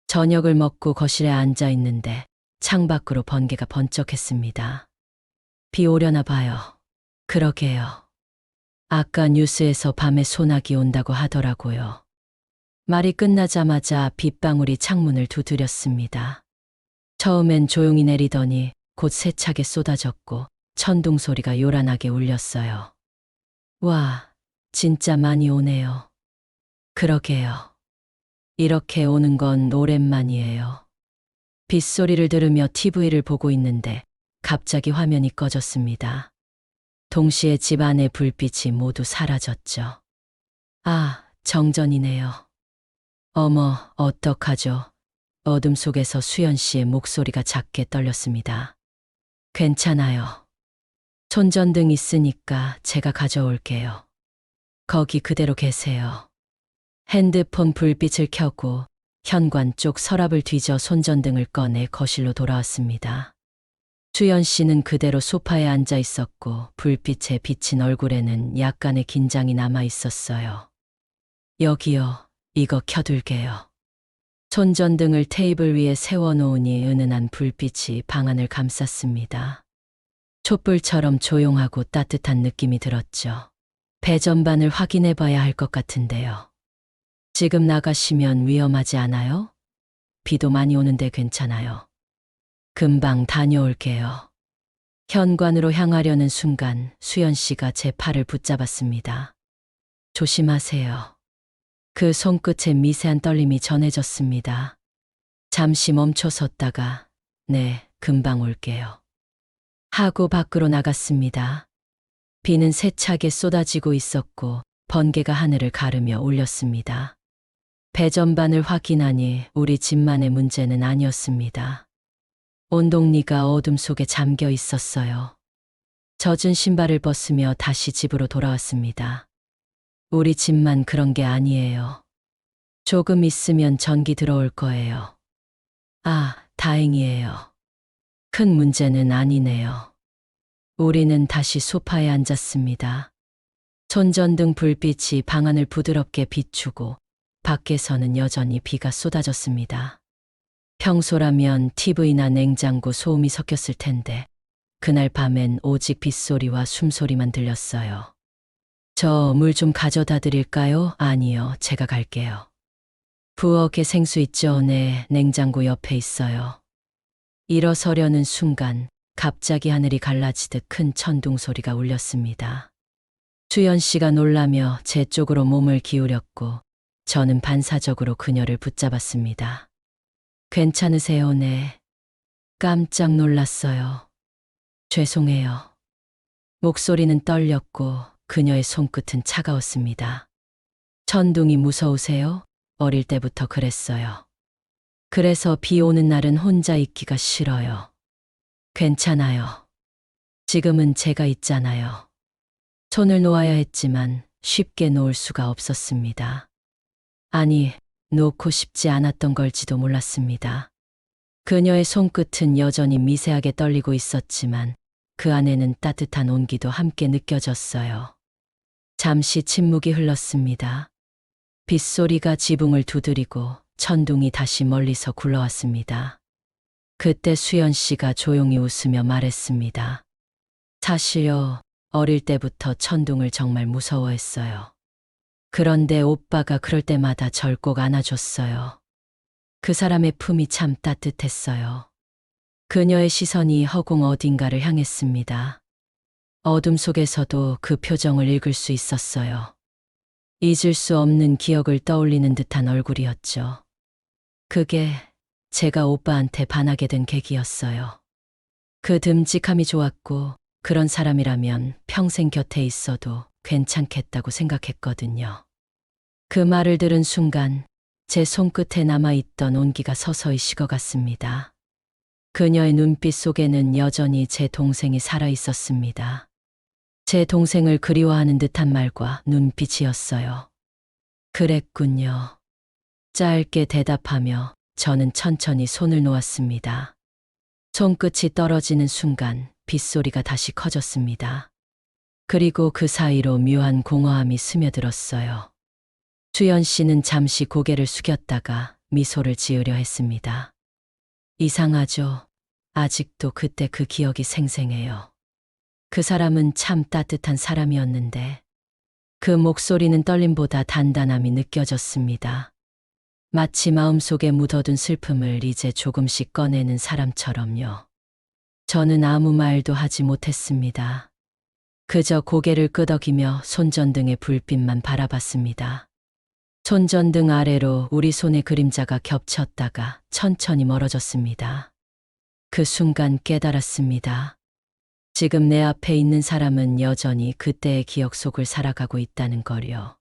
저녁을 먹고 거실에 앉아 있는데 창밖으로 번개가 번쩍했습니다. 비 오려나 봐요. 그러게요. 아까 뉴스에서 밤에 소나기 온다고 하더라고요. 말이 끝나자마자 빗방울이 창문을 두드렸습니다. 처음엔 조용히 내리더니 곧 세차게 쏟아졌고 천둥 소리가 요란하게 울렸어요. 와, 진짜 많이 오네요. 그러게요. 이렇게 오는 건 오랜만이에요. 빗소리를 들으며 TV를 보고 있는데 갑자기 화면이 꺼졌습니다. 동시에 집 안의 불빛이 모두 사라졌죠. 아, 정전이네요. 어머, 어떡하죠? 어둠 속에서 수연 씨의 목소리가 작게 떨렸습니다. 괜찮아요. 손전등 있으니까 제가 가져올게요. 거기 그대로 계세요. 핸드폰 불빛을 켜고 현관 쪽 서랍을 뒤져 손전등을 꺼내 거실로 돌아왔습니다. 수연 씨는 그대로 소파에 앉아 있었고 불빛에 비친 얼굴에는 약간의 긴장이 남아 있었어요. 여기요, 이거 켜둘게요. 손전등을 테이블 위에 세워놓으니 은은한 불빛이 방안을 감쌌습니다. 촛불처럼 조용하고 따뜻한 느낌이 들었죠. 배전반을 확인해 봐야 할 것 같은데요. 지금 나가시면 위험하지 않아요? 비도 많이 오는데 괜찮아요. 금방 다녀올게요. 현관으로 향하려는 순간 수연 씨가 제 팔을 붙잡았습니다. 조심하세요. 그 손끝에 미세한 떨림이 전해졌습니다. 잠시 멈춰 섰다가 네, 금방 올게요. 하고 밖으로 나갔습니다. 비는 세차게 쏟아지고 있었고 번개가 하늘을 가르며 울렸습니다. 배전반을 확인하니 우리 집만의 문제는 아니었습니다. 온동리가 어둠 속에 잠겨 있었어요. 젖은 신발을 벗으며 다시 집으로 돌아왔습니다. 우리 집만 그런 게 아니에요. 조금 있으면 전기 들어올 거예요. 아, 다행이에요. 큰 문제는 아니네요. 우리는 다시 소파에 앉았습니다. 손전등 불빛이 방안을 부드럽게 비추고 밖에서는 여전히 비가 쏟아졌습니다. 평소라면 TV나 냉장고 소음이 섞였을 텐데 그날 밤엔 오직 빗소리와 숨소리만 들렸어요. 저 물 좀 가져다 드릴까요? 아니요, 제가 갈게요. 부엌에 생수 있죠? 네, 냉장고 옆에 있어요. 일어서려는 순간 갑자기 하늘이 갈라지듯 큰 천둥 소리가 울렸습니다. 수연 씨가 놀라며 제 쪽으로 몸을 기울였고 저는 반사적으로 그녀를 붙잡았습니다. 괜찮으세요? 네. 깜짝 놀랐어요. 죄송해요. 목소리는 떨렸고 그녀의 손끝은 차가웠습니다. 천둥이 무서우세요? 어릴 때부터 그랬어요. 그래서 비 오는 날은 혼자 있기가 싫어요. 괜찮아요. 지금은 제가 있잖아요. 손을 놓아야 했지만 쉽게 놓을 수가 없었습니다. 아니, 놓고 싶지 않았던 걸지도 몰랐습니다. 그녀의 손끝은 여전히 미세하게 떨리고 있었지만 그 안에는 따뜻한 온기도 함께 느껴졌어요. 잠시 침묵이 흘렀습니다. 빗소리가 지붕을 두드리고 천둥이 다시 멀리서 굴러왔습니다. 그때 수연 씨가 조용히 웃으며 말했습니다. 사실요, 어릴 때부터 천둥을 정말 무서워했어요. 그런데 오빠가 그럴 때마다 절 꼭 안아줬어요. 그 사람의 품이 참 따뜻했어요. 그녀의 시선이 허공 어딘가를 향했습니다. 어둠 속에서도 그 표정을 읽을 수 있었어요. 잊을 수 없는 기억을 떠올리는 듯한 얼굴이었죠. 그게 제가 오빠한테 반하게 된 계기였어요. 그 듬직함이 좋았고 그런 사람이라면 평생 곁에 있어도 괜찮겠다고 생각했거든요. 그 말을 들은 순간 제 손끝에 남아있던 온기가 서서히 식어갔습니다. 그녀의 눈빛 속에는 여전히 제 동생이 살아있었습니다. 제 동생을 그리워하는 듯한 말과 눈빛이었어요. 그랬군요. 짧게 대답하며 저는 천천히 손을 놓았습니다. 손끝이 떨어지는 순간 빗소리가 다시 커졌습니다. 그리고 그 사이로 묘한 공허함이 스며들었어요. 수연 씨는 잠시 고개를 숙였다가 미소를 지으려 했습니다. 이상하죠? 아직도 그때 그 기억이 생생해요. 그 사람은 참 따뜻한 사람이었는데 그 목소리는 떨림보다 단단함이 느껴졌습니다. 마치 마음속에 묻어둔 슬픔을 이제 조금씩 꺼내는 사람처럼요. 저는 아무 말도 하지 못했습니다. 그저 고개를 끄덕이며 손전등의 불빛만 바라봤습니다. 손전등 아래로 우리 손의 그림자가 겹쳤다가 천천히 멀어졌습니다. 그 순간 깨달았습니다. 지금 내 앞에 있는 사람은 여전히 그때의 기억 속을 살아가고 있다는 걸요.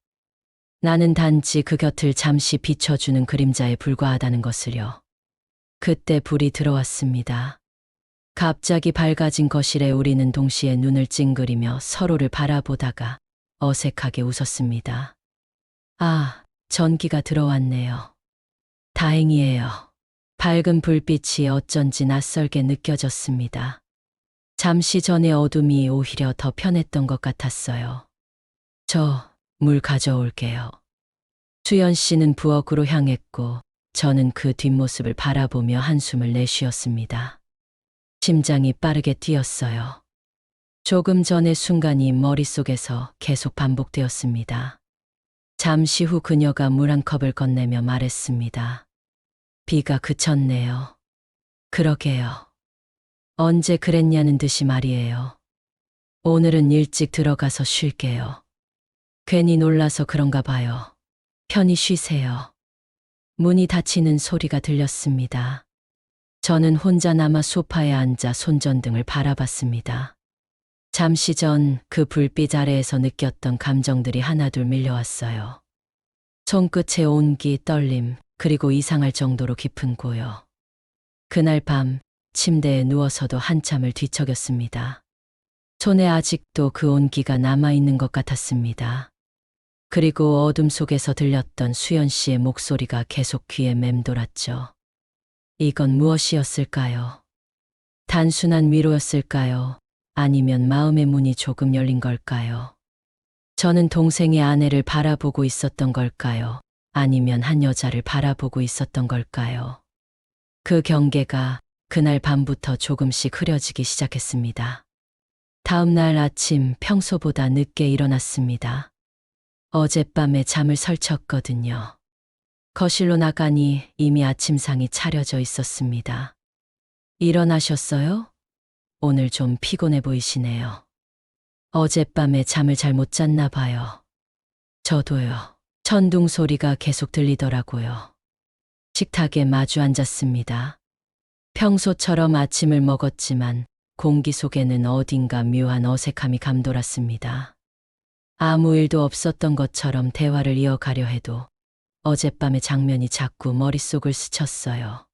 나는 단지 그 곁을 잠시 비춰주는 그림자에 불과하다는 것을요. 그때 불이 들어왔습니다. 갑자기 밝아진 거실에 우리는 동시에 눈을 찡그리며 서로를 바라보다가 어색하게 웃었습니다. 아, 전기가 들어왔네요. 다행이에요. 밝은 불빛이 어쩐지 낯설게 느껴졌습니다. 잠시 전의 어둠이 오히려 더 편했던 것 같았어요. 저 물 가져올게요. 수연 씨는 부엌으로 향했고 저는 그 뒷모습을 바라보며 한숨을 내쉬었습니다. 심장이 빠르게 뛰었어요. 조금 전의 순간이 머릿속에서 계속 반복되었습니다. 잠시 후 그녀가 물 한 컵을 건네며 말했습니다. 비가 그쳤네요. 그러게요. 언제 그랬냐는 듯이 말이에요. 오늘은 일찍 들어가서 쉴게요. 괜히 놀라서 그런가 봐요. 편히 쉬세요. 문이 닫히는 소리가 들렸습니다. 저는 혼자 남아 소파에 앉아 손전등을 바라봤습니다. 잠시 전 그 불빛 아래에서 느꼈던 감정들이 하나둘 밀려왔어요. 손끝에 온기, 떨림, 그리고 이상할 정도로 깊은 고요. 그날 밤 침대에 누워서도 한참을 뒤척였습니다. 손에 아직도 그 온기가 남아있는 것 같았습니다. 그리고 어둠 속에서 들렸던 수연 씨의 목소리가 계속 귀에 맴돌았죠. 이건 무엇이었을까요? 단순한 위로였을까요? 아니면 마음의 문이 조금 열린 걸까요? 저는 동생의 아내를 바라보고 있었던 걸까요? 아니면 한 여자를 바라보고 있었던 걸까요? 그 경계가 그날 밤부터 조금씩 흐려지기 시작했습니다. 다음 날 아침 평소보다 늦게 일어났습니다. 어젯밤에 잠을 설쳤거든요. 거실로 나가니 이미 아침상이 차려져 있었습니다. 일어나셨어요? 오늘 좀 피곤해 보이시네요. 어젯밤에 잠을 잘 못 잤나 봐요. 저도요. 천둥 소리가 계속 들리더라고요. 식탁에 마주 앉았습니다. 평소처럼 아침을 먹었지만 공기 속에는 어딘가 묘한 어색함이 감돌았습니다. 아무 일도 없었던 것처럼 대화를 이어가려 해도 어젯밤의 장면이 자꾸 머릿속을 스쳤어요.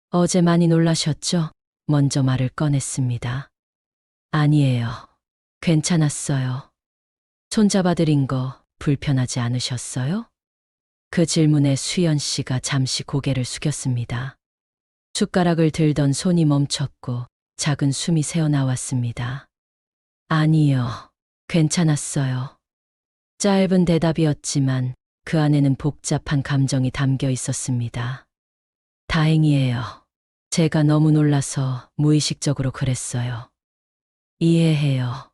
어제 많이 놀라셨죠? 먼저 말을 꺼냈습니다. 아니에요. 괜찮았어요. 손잡아드린 거 불편하지 않으셨어요? 그 질문에 수연 씨가 잠시 고개를 숙였습니다. 숟가락을 들던 손이 멈췄고 작은 숨이 새어나왔습니다. 아니요. 괜찮았어요. 짧은 대답이었지만 그 안에는 복잡한 감정이 담겨 있었습니다. 다행이에요. 제가 너무 놀라서 무의식적으로 그랬어요. 이해해요.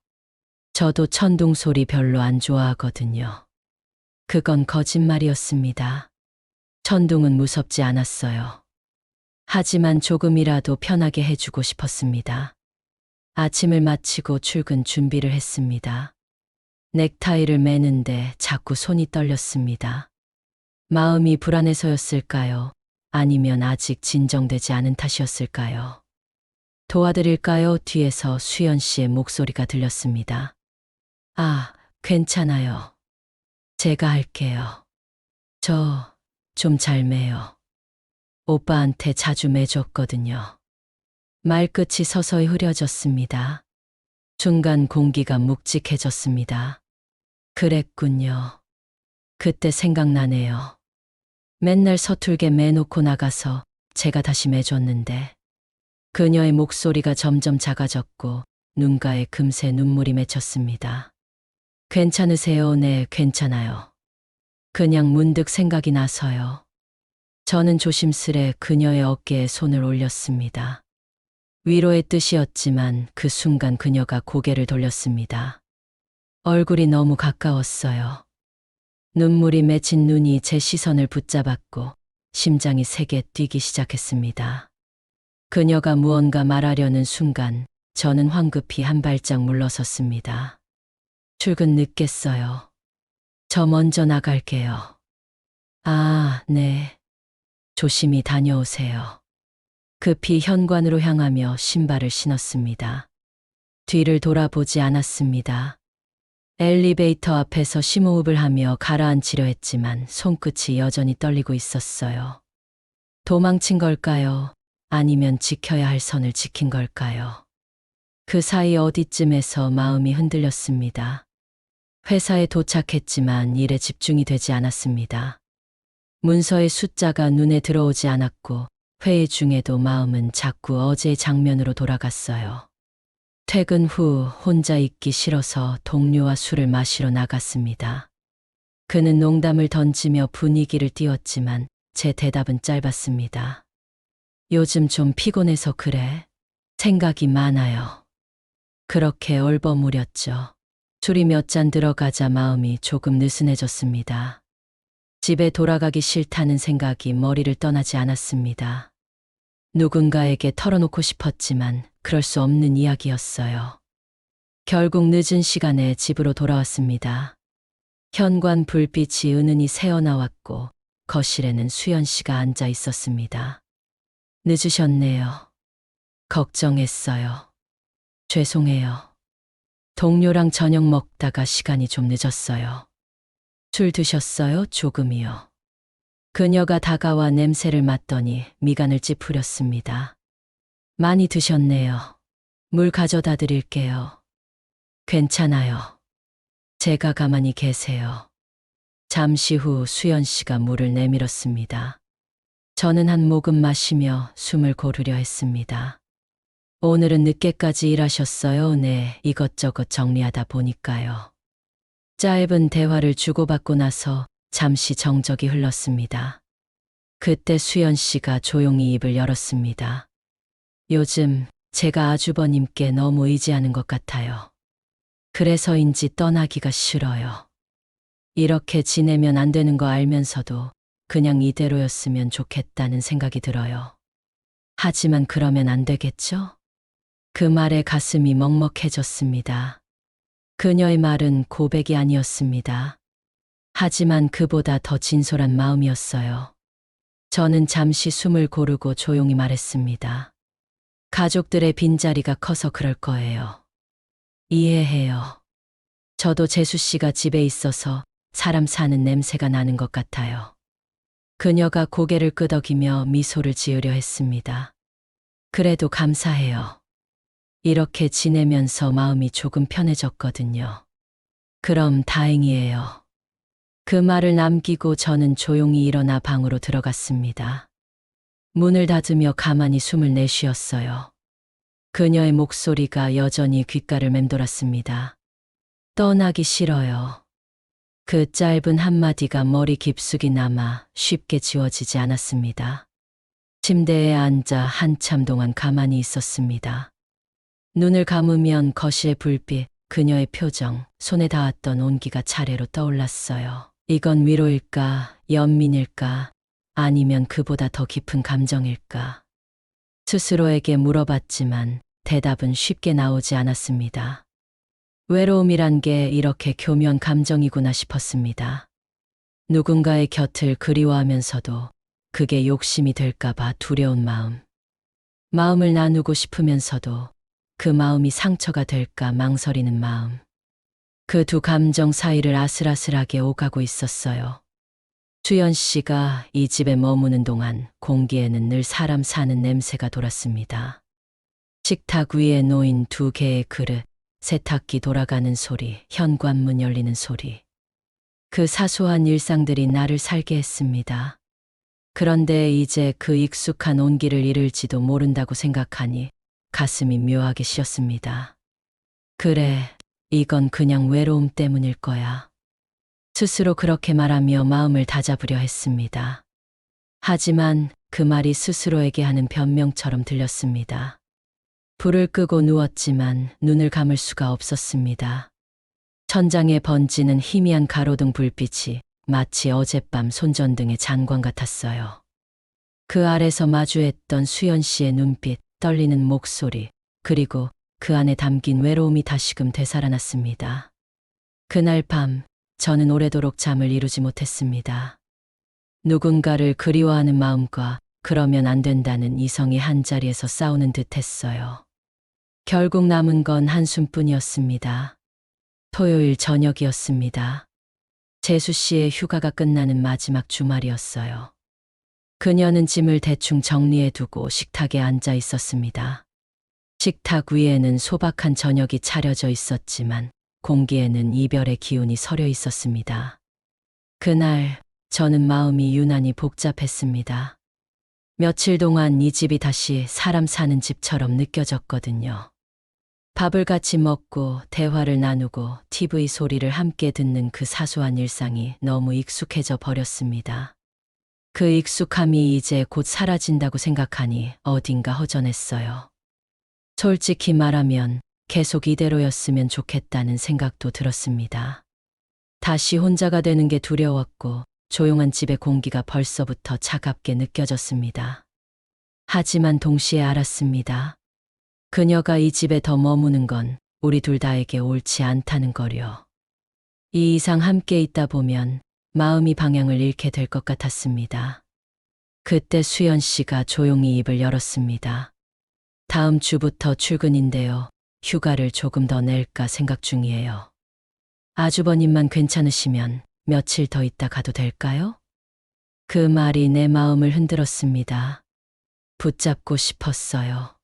저도 천둥 소리 별로 안 좋아하거든요. 그건 거짓말이었습니다. 천둥은 무섭지 않았어요. 하지만 조금이라도 편하게 해주고 싶었습니다. 아침을 마치고 출근 준비를 했습니다. 넥타이를 매는데 자꾸 손이 떨렸습니다. 마음이 불안해서였을까요? 아니면 아직 진정되지 않은 탓이었을까요? 도와드릴까요? 뒤에서 수연 씨의 목소리가 들렸습니다. 아, 괜찮아요. 제가 할게요. 저 좀 잘 매요. 오빠한테 자주 매줬거든요. 말끝이 서서히 흐려졌습니다. 순간 공기가 묵직해졌습니다. 그랬군요. 그때 생각나네요. 맨날 서툴게 매놓고 나가서 제가 다시 매줬는데 그녀의 목소리가 점점 작아졌고 눈가에 금세 눈물이 맺혔습니다. 괜찮으세요? 네, 괜찮아요. 그냥 문득 생각이 나서요. 저는 조심스레 그녀의 어깨에 손을 올렸습니다. 위로의 뜻이었지만 그 순간 그녀가 고개를 돌렸습니다. 얼굴이 너무 가까웠어요. 눈물이 맺힌 눈이 제 시선을 붙잡았고 심장이 세게 뛰기 시작했습니다. 그녀가 무언가 말하려는 순간 저는 황급히 한 발짝 물러섰습니다. 출근 늦겠어요. 저 먼저 나갈게요. 아, 네. 조심히 다녀오세요. 급히 현관으로 향하며 신발을 신었습니다. 뒤를 돌아보지 않았습니다. 엘리베이터 앞에서 심호흡을 하며 가라앉히려 했지만 손끝이 여전히 떨리고 있었어요. 도망친 걸까요? 아니면 지켜야 할 선을 지킨 걸까요? 그 사이 어디쯤에서 마음이 흔들렸습니다. 회사에 도착했지만 일에 집중이 되지 않았습니다. 문서의 숫자가 눈에 들어오지 않았고 회의 중에도 마음은 자꾸 어제의 장면으로 돌아갔어요. 퇴근 후 혼자 있기 싫어서 동료와 술을 마시러 나갔습니다. 그는 농담을 던지며 분위기를 띄웠지만 제 대답은 짧았습니다. 요즘 좀 피곤해서 그래. 생각이 많아요. 그렇게 얼버무렸죠. 술이 몇 잔 들어가자 마음이 조금 느슨해졌습니다. 집에 돌아가기 싫다는 생각이 머리를 떠나지 않았습니다. 누군가에게 털어놓고 싶었지만 그럴 수 없는 이야기였어요. 결국 늦은 시간에 집으로 돌아왔습니다. 현관 불빛이 은은히 새어나왔고 거실에는 수연 씨가 앉아 있었습니다. 늦으셨네요. 걱정했어요. 죄송해요. 동료랑 저녁 먹다가 시간이 좀 늦었어요. 술 드셨어요? 조금이요. 그녀가 다가와 냄새를 맡더니 미간을 찌푸렸습니다. 많이 드셨네요. 물 가져다 드릴게요. 괜찮아요. 제가 가만히 계세요. 잠시 후 수연 씨가 물을 내밀었습니다. 저는 한 모금 마시며 숨을 고르려 했습니다. 오늘은 늦게까지 일하셨어요? 네, 이것저것 정리하다 보니까요. 짧은 대화를 주고받고 나서 잠시 정적이 흘렀습니다. 그때 수연 씨가 조용히 입을 열었습니다. 요즘 제가 아주버님께 너무 의지하는 것 같아요. 그래서인지 떠나기가 싫어요. 이렇게 지내면 안 되는 거 알면서도 그냥 이대로였으면 좋겠다는 생각이 들어요. 하지만 그러면 안 되겠죠? 그 말에 가슴이 먹먹해졌습니다. 그녀의 말은 고백이 아니었습니다. 하지만 그보다 더 진솔한 마음이었어요. 저는 잠시 숨을 고르고 조용히 말했습니다. 가족들의 빈자리가 커서 그럴 거예요. 이해해요. 저도 재수 씨가 집에 있어서 사람 사는 냄새가 나는 것 같아요. 그녀가 고개를 끄덕이며 미소를 지으려 했습니다. 그래도 감사해요. 이렇게 지내면서 마음이 조금 편해졌거든요. 그럼 다행이에요. 그 말을 남기고 저는 조용히 일어나 방으로 들어갔습니다. 문을 닫으며 가만히 숨을 내쉬었어요. 그녀의 목소리가 여전히 귓가를 맴돌았습니다. 떠나기 싫어요. 그 짧은 한마디가 머리 깊숙이 남아 쉽게 지워지지 않았습니다. 침대에 앉아 한참 동안 가만히 있었습니다. 눈을 감으면 거실의 불빛, 그녀의 표정, 손에 닿았던 온기가 차례로 떠올랐어요. 이건 위로일까, 연민일까, 아니면 그보다 더 깊은 감정일까? 스스로에게 물어봤지만 대답은 쉽게 나오지 않았습니다. 외로움이란 게 이렇게 교묘한 감정이구나 싶었습니다. 누군가의 곁을 그리워하면서도 그게 욕심이 될까봐 두려운 마음. 마음을 나누고 싶으면서도 그 마음이 상처가 될까 망설이는 마음. 그 두 감정 사이를 아슬아슬하게 오가고 있었어요. 수연 씨가 이 집에 머무는 동안 공기에는 늘 사람 사는 냄새가 돌았습니다. 식탁 위에 놓인 두 개의 그릇, 세탁기 돌아가는 소리, 현관문 열리는 소리. 그 사소한 일상들이 나를 살게 했습니다. 그런데 이제 그 익숙한 온기를 잃을지도 모른다고 생각하니 가슴이 묘하게 씌었습니다. 그래, 이건 그냥 외로움 때문일 거야. 스스로 그렇게 말하며 마음을 다잡으려 했습니다. 하지만 그 말이 스스로에게 하는 변명처럼 들렸습니다. 불을 끄고 누웠지만 눈을 감을 수가 없었습니다. 천장에 번지는 희미한 가로등 불빛이 마치 어젯밤 손전등의 잔광 같았어요. 그 아래서 마주했던 수연 씨의 눈빛, 떨리는 목소리, 그리고 그 안에 담긴 외로움이 다시금 되살아났습니다. 그날 밤, 저는 오래도록 잠을 이루지 못했습니다. 누군가를 그리워하는 마음과 그러면 안 된다는 이성이 한자리에서 싸우는 듯 했어요. 결국 남은 건 한숨뿐이었습니다. 토요일 저녁이었습니다. 재수 씨의 휴가가 끝나는 마지막 주말이었어요. 그녀는 짐을 대충 정리해두고 식탁에 앉아 있었습니다. 식탁 위에는 소박한 저녁이 차려져 있었지만 공기에는 이별의 기운이 서려 있었습니다. 그날 저는 마음이 유난히 복잡했습니다. 며칠 동안 이 집이 다시 사람 사는 집처럼 느껴졌거든요. 밥을 같이 먹고 대화를 나누고 TV 소리를 함께 듣는 그 사소한 일상이 너무 익숙해져 버렸습니다. 그 익숙함이 이제 곧 사라진다고 생각하니 어딘가 허전했어요. 솔직히 말하면 계속 이대로였으면 좋겠다는 생각도 들었습니다. 다시 혼자가 되는 게 두려웠고 조용한 집의 공기가 벌써부터 차갑게 느껴졌습니다. 하지만 동시에 알았습니다. 그녀가 이 집에 더 머무는 건 우리 둘 다에게 옳지 않다는 거려. 이 이상 함께 있다 보면 마음이 방향을 잃게 될 것 같았습니다. 그때 수연 씨가 조용히 입을 열었습니다. 다음 주부터 출근인데요. 휴가를 조금 더 낼까 생각 중이에요. 아주버님만 괜찮으시면 며칠 더 있다 가도 될까요? 그 말이 내 마음을 흔들었습니다. 붙잡고 싶었어요.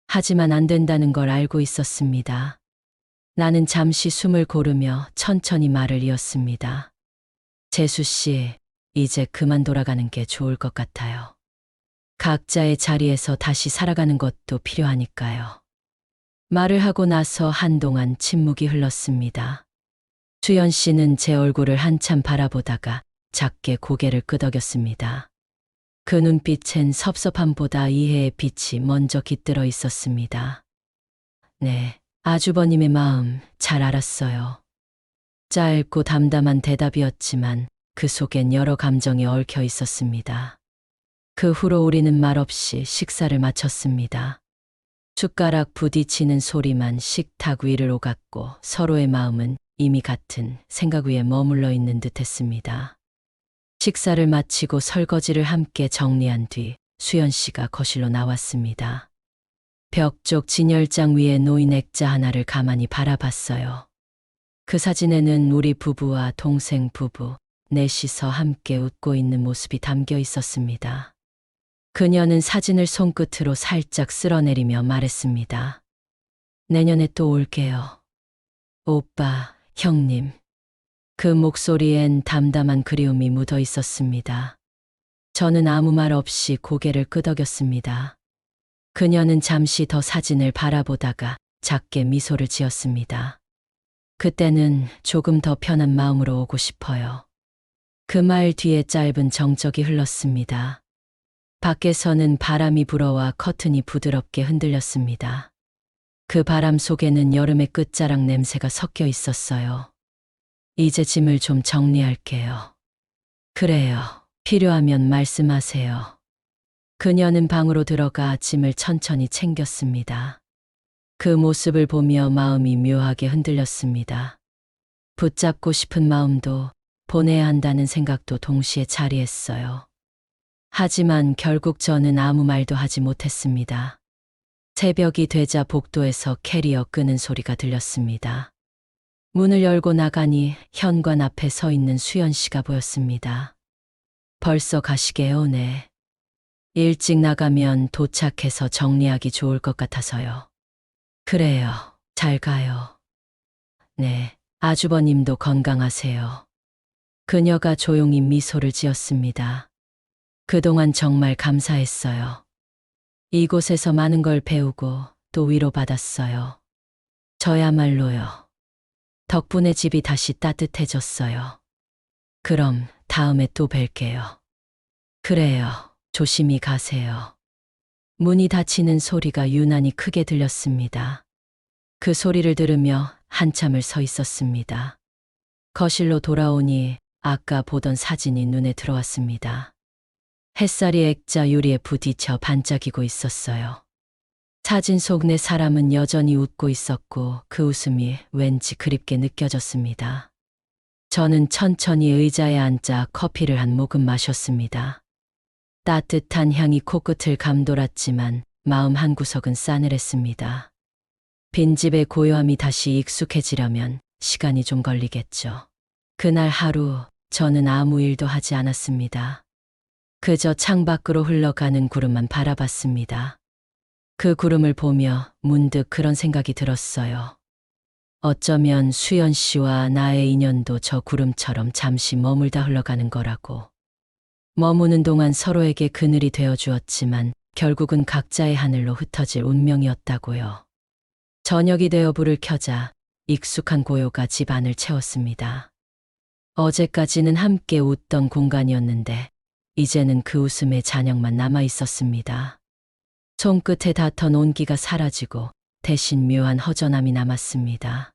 하지만 안 된다는 걸 알고 있었습니다. 나는 잠시 숨을 고르며 천천히 말을 이었습니다. 재수 씨, 이제 그만 돌아가는 게 좋을 것 같아요. 각자의 자리에서 다시 살아가는 것도 필요하니까요. 말을 하고 나서 한동안 침묵이 흘렀습니다. 수연 씨는 제 얼굴을 한참 바라보다가 작게 고개를 끄덕였습니다. 그 눈빛엔 섭섭함보다 이해의 빛이 먼저 깃들어 있었습니다. 네, 아주버님의 마음 잘 알았어요. 짧고 담담한 대답이었지만 그 속엔 여러 감정이 얽혀 있었습니다. 그 후로 우리는 말없이 식사를 마쳤습니다. 숟가락 부딪히는 소리만 식탁 위를 오갔고 서로의 마음은 이미 같은 생각 위에 머물러 있는 듯했습니다. 식사를 마치고 설거지를 함께 정리한 뒤 수연 씨가 거실로 나왔습니다. 벽 쪽 진열장 위에 놓인 액자 하나를 가만히 바라봤어요. 그 사진에는 우리 부부와 동생 부부 넷이서 함께 웃고 있는 모습이 담겨 있었습니다. 그녀는 사진을 손끝으로 살짝 쓸어내리며 말했습니다. 내년에 또 올게요. 오빠, 형님. 그 목소리엔 담담한 그리움이 묻어 있었습니다. 저는 아무 말 없이 고개를 끄덕였습니다. 그녀는 잠시 더 사진을 바라보다가 작게 미소를 지었습니다. 그때는 조금 더 편한 마음으로 오고 싶어요. 그 말 뒤에 짧은 정적이 흘렀습니다. 밖에서는 바람이 불어와 커튼이 부드럽게 흔들렸습니다. 그 바람 속에는 여름의 끝자락 냄새가 섞여 있었어요. 이제 짐을 좀 정리할게요. 그래요. 필요하면 말씀하세요. 그녀는 방으로 들어가 짐을 천천히 챙겼습니다. 그 모습을 보며 마음이 묘하게 흔들렸습니다. 붙잡고 싶은 마음도 보내야 한다는 생각도 동시에 자리했어요. 하지만 결국 저는 아무 말도 하지 못했습니다. 새벽이 되자 복도에서 캐리어 끄는 소리가 들렸습니다. 문을 열고 나가니 현관 앞에 서 있는 수연 씨가 보였습니다. 벌써 가시게요, 네. 일찍 나가면 도착해서 정리하기 좋을 것 같아서요. 그래요. 잘 가요. 네, 아주버님도 건강하세요. 그녀가 조용히 미소를 지었습니다. 그동안 정말 감사했어요. 이곳에서 많은 걸 배우고 또 위로받았어요. 저야말로요. 덕분에 집이 다시 따뜻해졌어요. 그럼 다음에 또 뵐게요. 그래요. 조심히 가세요. 문이 닫히는 소리가 유난히 크게 들렸습니다. 그 소리를 들으며 한참을 서 있었습니다. 거실로 돌아오니 아까 보던 사진이 눈에 들어왔습니다. 햇살이 액자 유리에 부딪혀 반짝이고 있었어요. 사진 속 내 사람은 여전히 웃고 있었고 그 웃음이 왠지 그립게 느껴졌습니다. 저는 천천히 의자에 앉아 커피를 한 모금 마셨습니다. 따뜻한 향이 코끝을 감돌았지만 마음 한구석은 싸늘했습니다. 빈집의 고요함이 다시 익숙해지려면 시간이 좀 걸리겠죠. 그날 하루 저는 아무 일도 하지 않았습니다. 그저 창밖으로 흘러가는 구름만 바라봤습니다. 그 구름을 보며 문득 그런 생각이 들었어요. 어쩌면 수연 씨와 나의 인연도 저 구름처럼 잠시 머물다 흘러가는 거라고. 머무는 동안 서로에게 그늘이 되어 주었지만 결국은 각자의 하늘로 흩어질 운명이었다고요. 저녁이 되어 불을 켜자 익숙한 고요가 집 안을 채웠습니다. 어제까지는 함께 웃던 공간이었는데 이제는 그 웃음의 잔영만 남아 있었습니다. 손끝에 닿던 온기가 사라지고 대신 묘한 허전함이 남았습니다.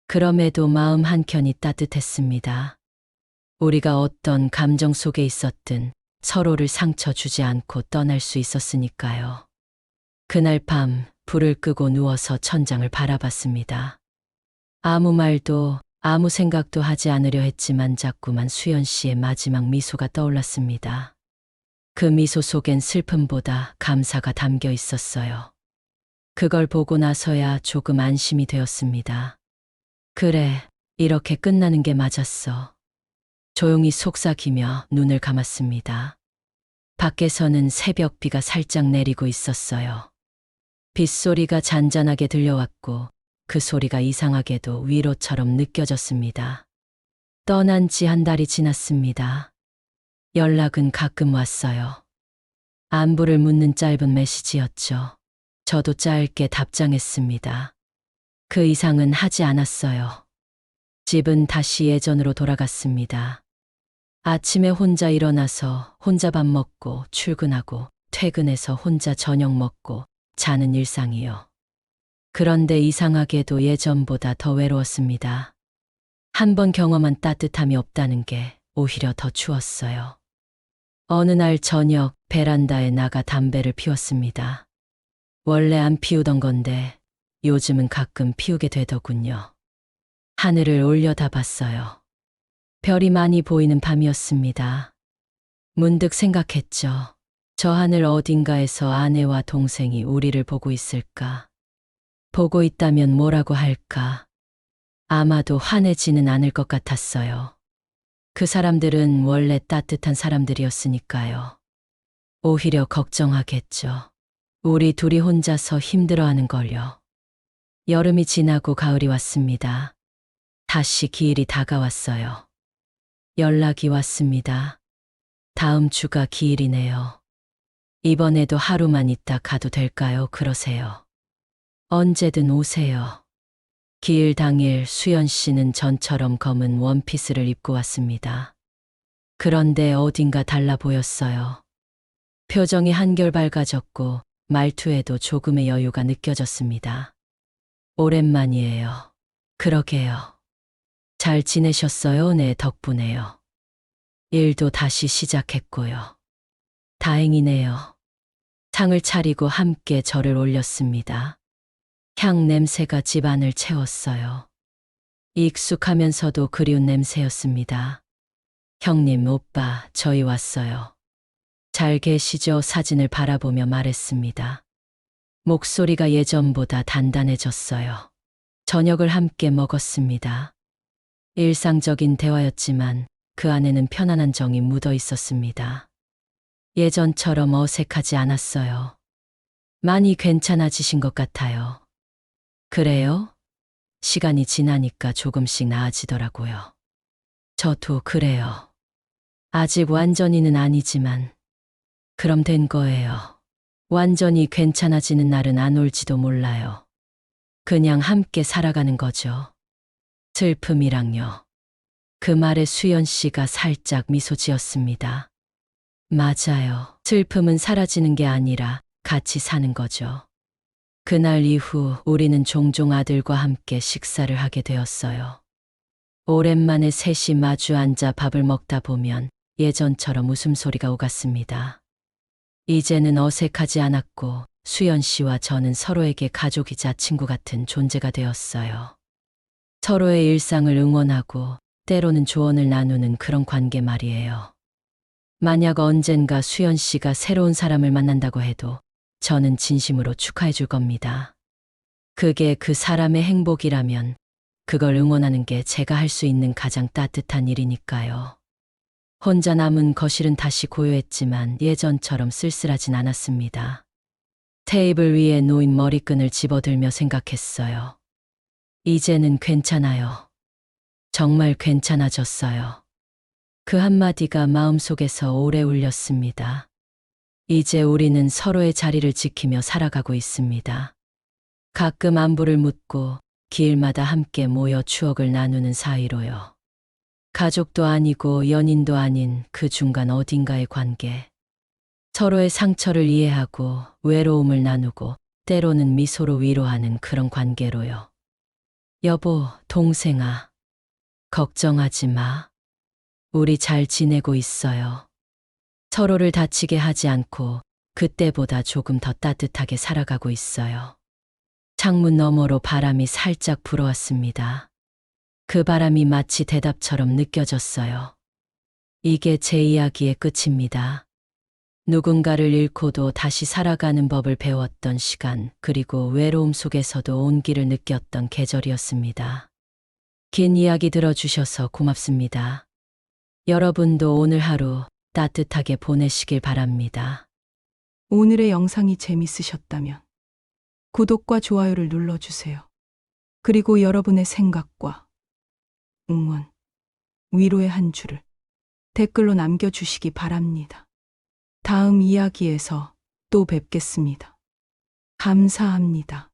그럼에도 마음 한켠이 따뜻했습니다. 우리가 어떤 감정 속에 있었든 서로를 상처 주지 않고 떠날 수 있었으니까요. 그날 밤 불을 끄고 누워서 천장을 바라봤습니다. 아무 말도 아무 생각도 하지 않으려 했지만 자꾸만 수연 씨의 마지막 미소가 떠올랐습니다. 그 미소 속엔 슬픔보다 감사가 담겨 있었어요. 그걸 보고 나서야 조금 안심이 되었습니다. 그래, 이렇게 끝나는 게 맞았어. 조용히 속삭이며 눈을 감았습니다. 밖에서는 새벽비가 살짝 내리고 있었어요. 빗소리가 잔잔하게 들려왔고 그 소리가 이상하게도 위로처럼 느껴졌습니다. 떠난 지 한 달이 지났습니다. 연락은 가끔 왔어요. 안부를 묻는 짧은 메시지였죠. 저도 짧게 답장했습니다. 그 이상은 하지 않았어요. 집은 다시 예전으로 돌아갔습니다. 아침에 혼자 일어나서 혼자 밥 먹고 출근하고 퇴근해서 혼자 저녁 먹고 자는 일상이요. 그런데 이상하게도 예전보다 더 외로웠습니다. 한 번 경험한 따뜻함이 없다는 게 오히려 더 추웠어요. 어느 날 저녁 베란다에 나가 담배를 피웠습니다. 원래 안 피우던 건데 요즘은 가끔 피우게 되더군요. 하늘을 올려다봤어요. 별이 많이 보이는 밤이었습니다. 문득 생각했죠. 저 하늘 어딘가에서 아내와 동생이 우리를 보고 있을까? 보고 있다면 뭐라고 할까? 아마도 화내지는 않을 것 같았어요. 그 사람들은 원래 따뜻한 사람들이었으니까요. 오히려 걱정하겠죠. 우리 둘이 혼자서 힘들어하는 걸요. 여름이 지나고 가을이 왔습니다. 다시 기일이 다가왔어요. 연락이 왔습니다. 다음 주가 기일이네요. 이번에도 하루만 있다 가도 될까요? 그러세요. 언제든 오세요. 기일 당일 수연 씨는 전처럼 검은 원피스를 입고 왔습니다. 그런데 어딘가 달라 보였어요. 표정이 한결 밝아졌고 말투에도 조금의 여유가 느껴졌습니다. 오랜만이에요. 그러게요. 잘 지내셨어요? 네, 덕분에요. 일도 다시 시작했고요. 다행이네요. 상을 차리고 함께 절을 올렸습니다. 향 냄새가 집안을 채웠어요. 익숙하면서도 그리운 냄새였습니다. 형님, 오빠, 저희 왔어요. 잘 계시죠? 사진을 바라보며 말했습니다. 목소리가 예전보다 단단해졌어요. 저녁을 함께 먹었습니다. 일상적인 대화였지만 그 안에는 편안한 정이 묻어 있었습니다. 예전처럼 어색하지 않았어요. 많이 괜찮아지신 것 같아요. 그래요? 시간이 지나니까 조금씩 나아지더라고요. 저도 그래요. 아직 완전히는 아니지만 그럼 된 거예요. 완전히 괜찮아지는 날은 안 올지도 몰라요. 그냥 함께 살아가는 거죠. 슬픔이랑요. 그 말에 수연 씨가 살짝 미소 지었습니다. 맞아요. 슬픔은 사라지는 게 아니라 같이 사는 거죠. 그날 이후 우리는 종종 아들과 함께 식사를 하게 되었어요. 오랜만에 셋이 마주 앉아 밥을 먹다 보면 예전처럼 웃음소리가 오갔습니다. 이제는 어색하지 않았고 수연 씨와 저는 서로에게 가족이자 친구 같은 존재가 되었어요. 서로의 일상을 응원하고 때로는 조언을 나누는 그런 관계 말이에요. 만약 언젠가 수연 씨가 새로운 사람을 만난다고 해도 저는 진심으로 축하해 줄 겁니다. 그게 그 사람의 행복이라면 그걸 응원하는 게 제가 할 수 있는 가장 따뜻한 일이니까요. 혼자 남은 거실은 다시 고요했지만 예전처럼 쓸쓸하진 않았습니다. 테이블 위에 놓인 머리끈을 집어들며 생각했어요. 이제는 괜찮아요. 정말 괜찮아졌어요. 그 한마디가 마음속에서 오래 울렸습니다. 이제 우리는 서로의 자리를 지키며 살아가고 있습니다. 가끔 안부를 묻고 기일마다 함께 모여 추억을 나누는 사이로요. 가족도 아니고 연인도 아닌 그 중간 어딘가의 관계. 서로의 상처를 이해하고 외로움을 나누고 때로는 미소로 위로하는 그런 관계로요. 여보, 동생아, 걱정하지 마. 우리 잘 지내고 있어요. 서로를 다치게 하지 않고 그때보다 조금 더 따뜻하게 살아가고 있어요. 창문 너머로 바람이 살짝 불어왔습니다. 그 바람이 마치 대답처럼 느껴졌어요. 이게 제 이야기의 끝입니다. 누군가를 잃고도 다시 살아가는 법을 배웠던 시간, 그리고 외로움 속에서도 온기를 느꼈던 계절이었습니다. 긴 이야기 들어주셔서 고맙습니다. 여러분도 오늘 하루 따뜻하게 보내시길 바랍니다. 오늘의 영상이 재밌으셨다면 구독과 좋아요를 눌러주세요. 그리고 여러분의 생각과 응원, 위로의 한 줄을 댓글로 남겨주시기 바랍니다. 다음 이야기에서 또 뵙겠습니다. 감사합니다.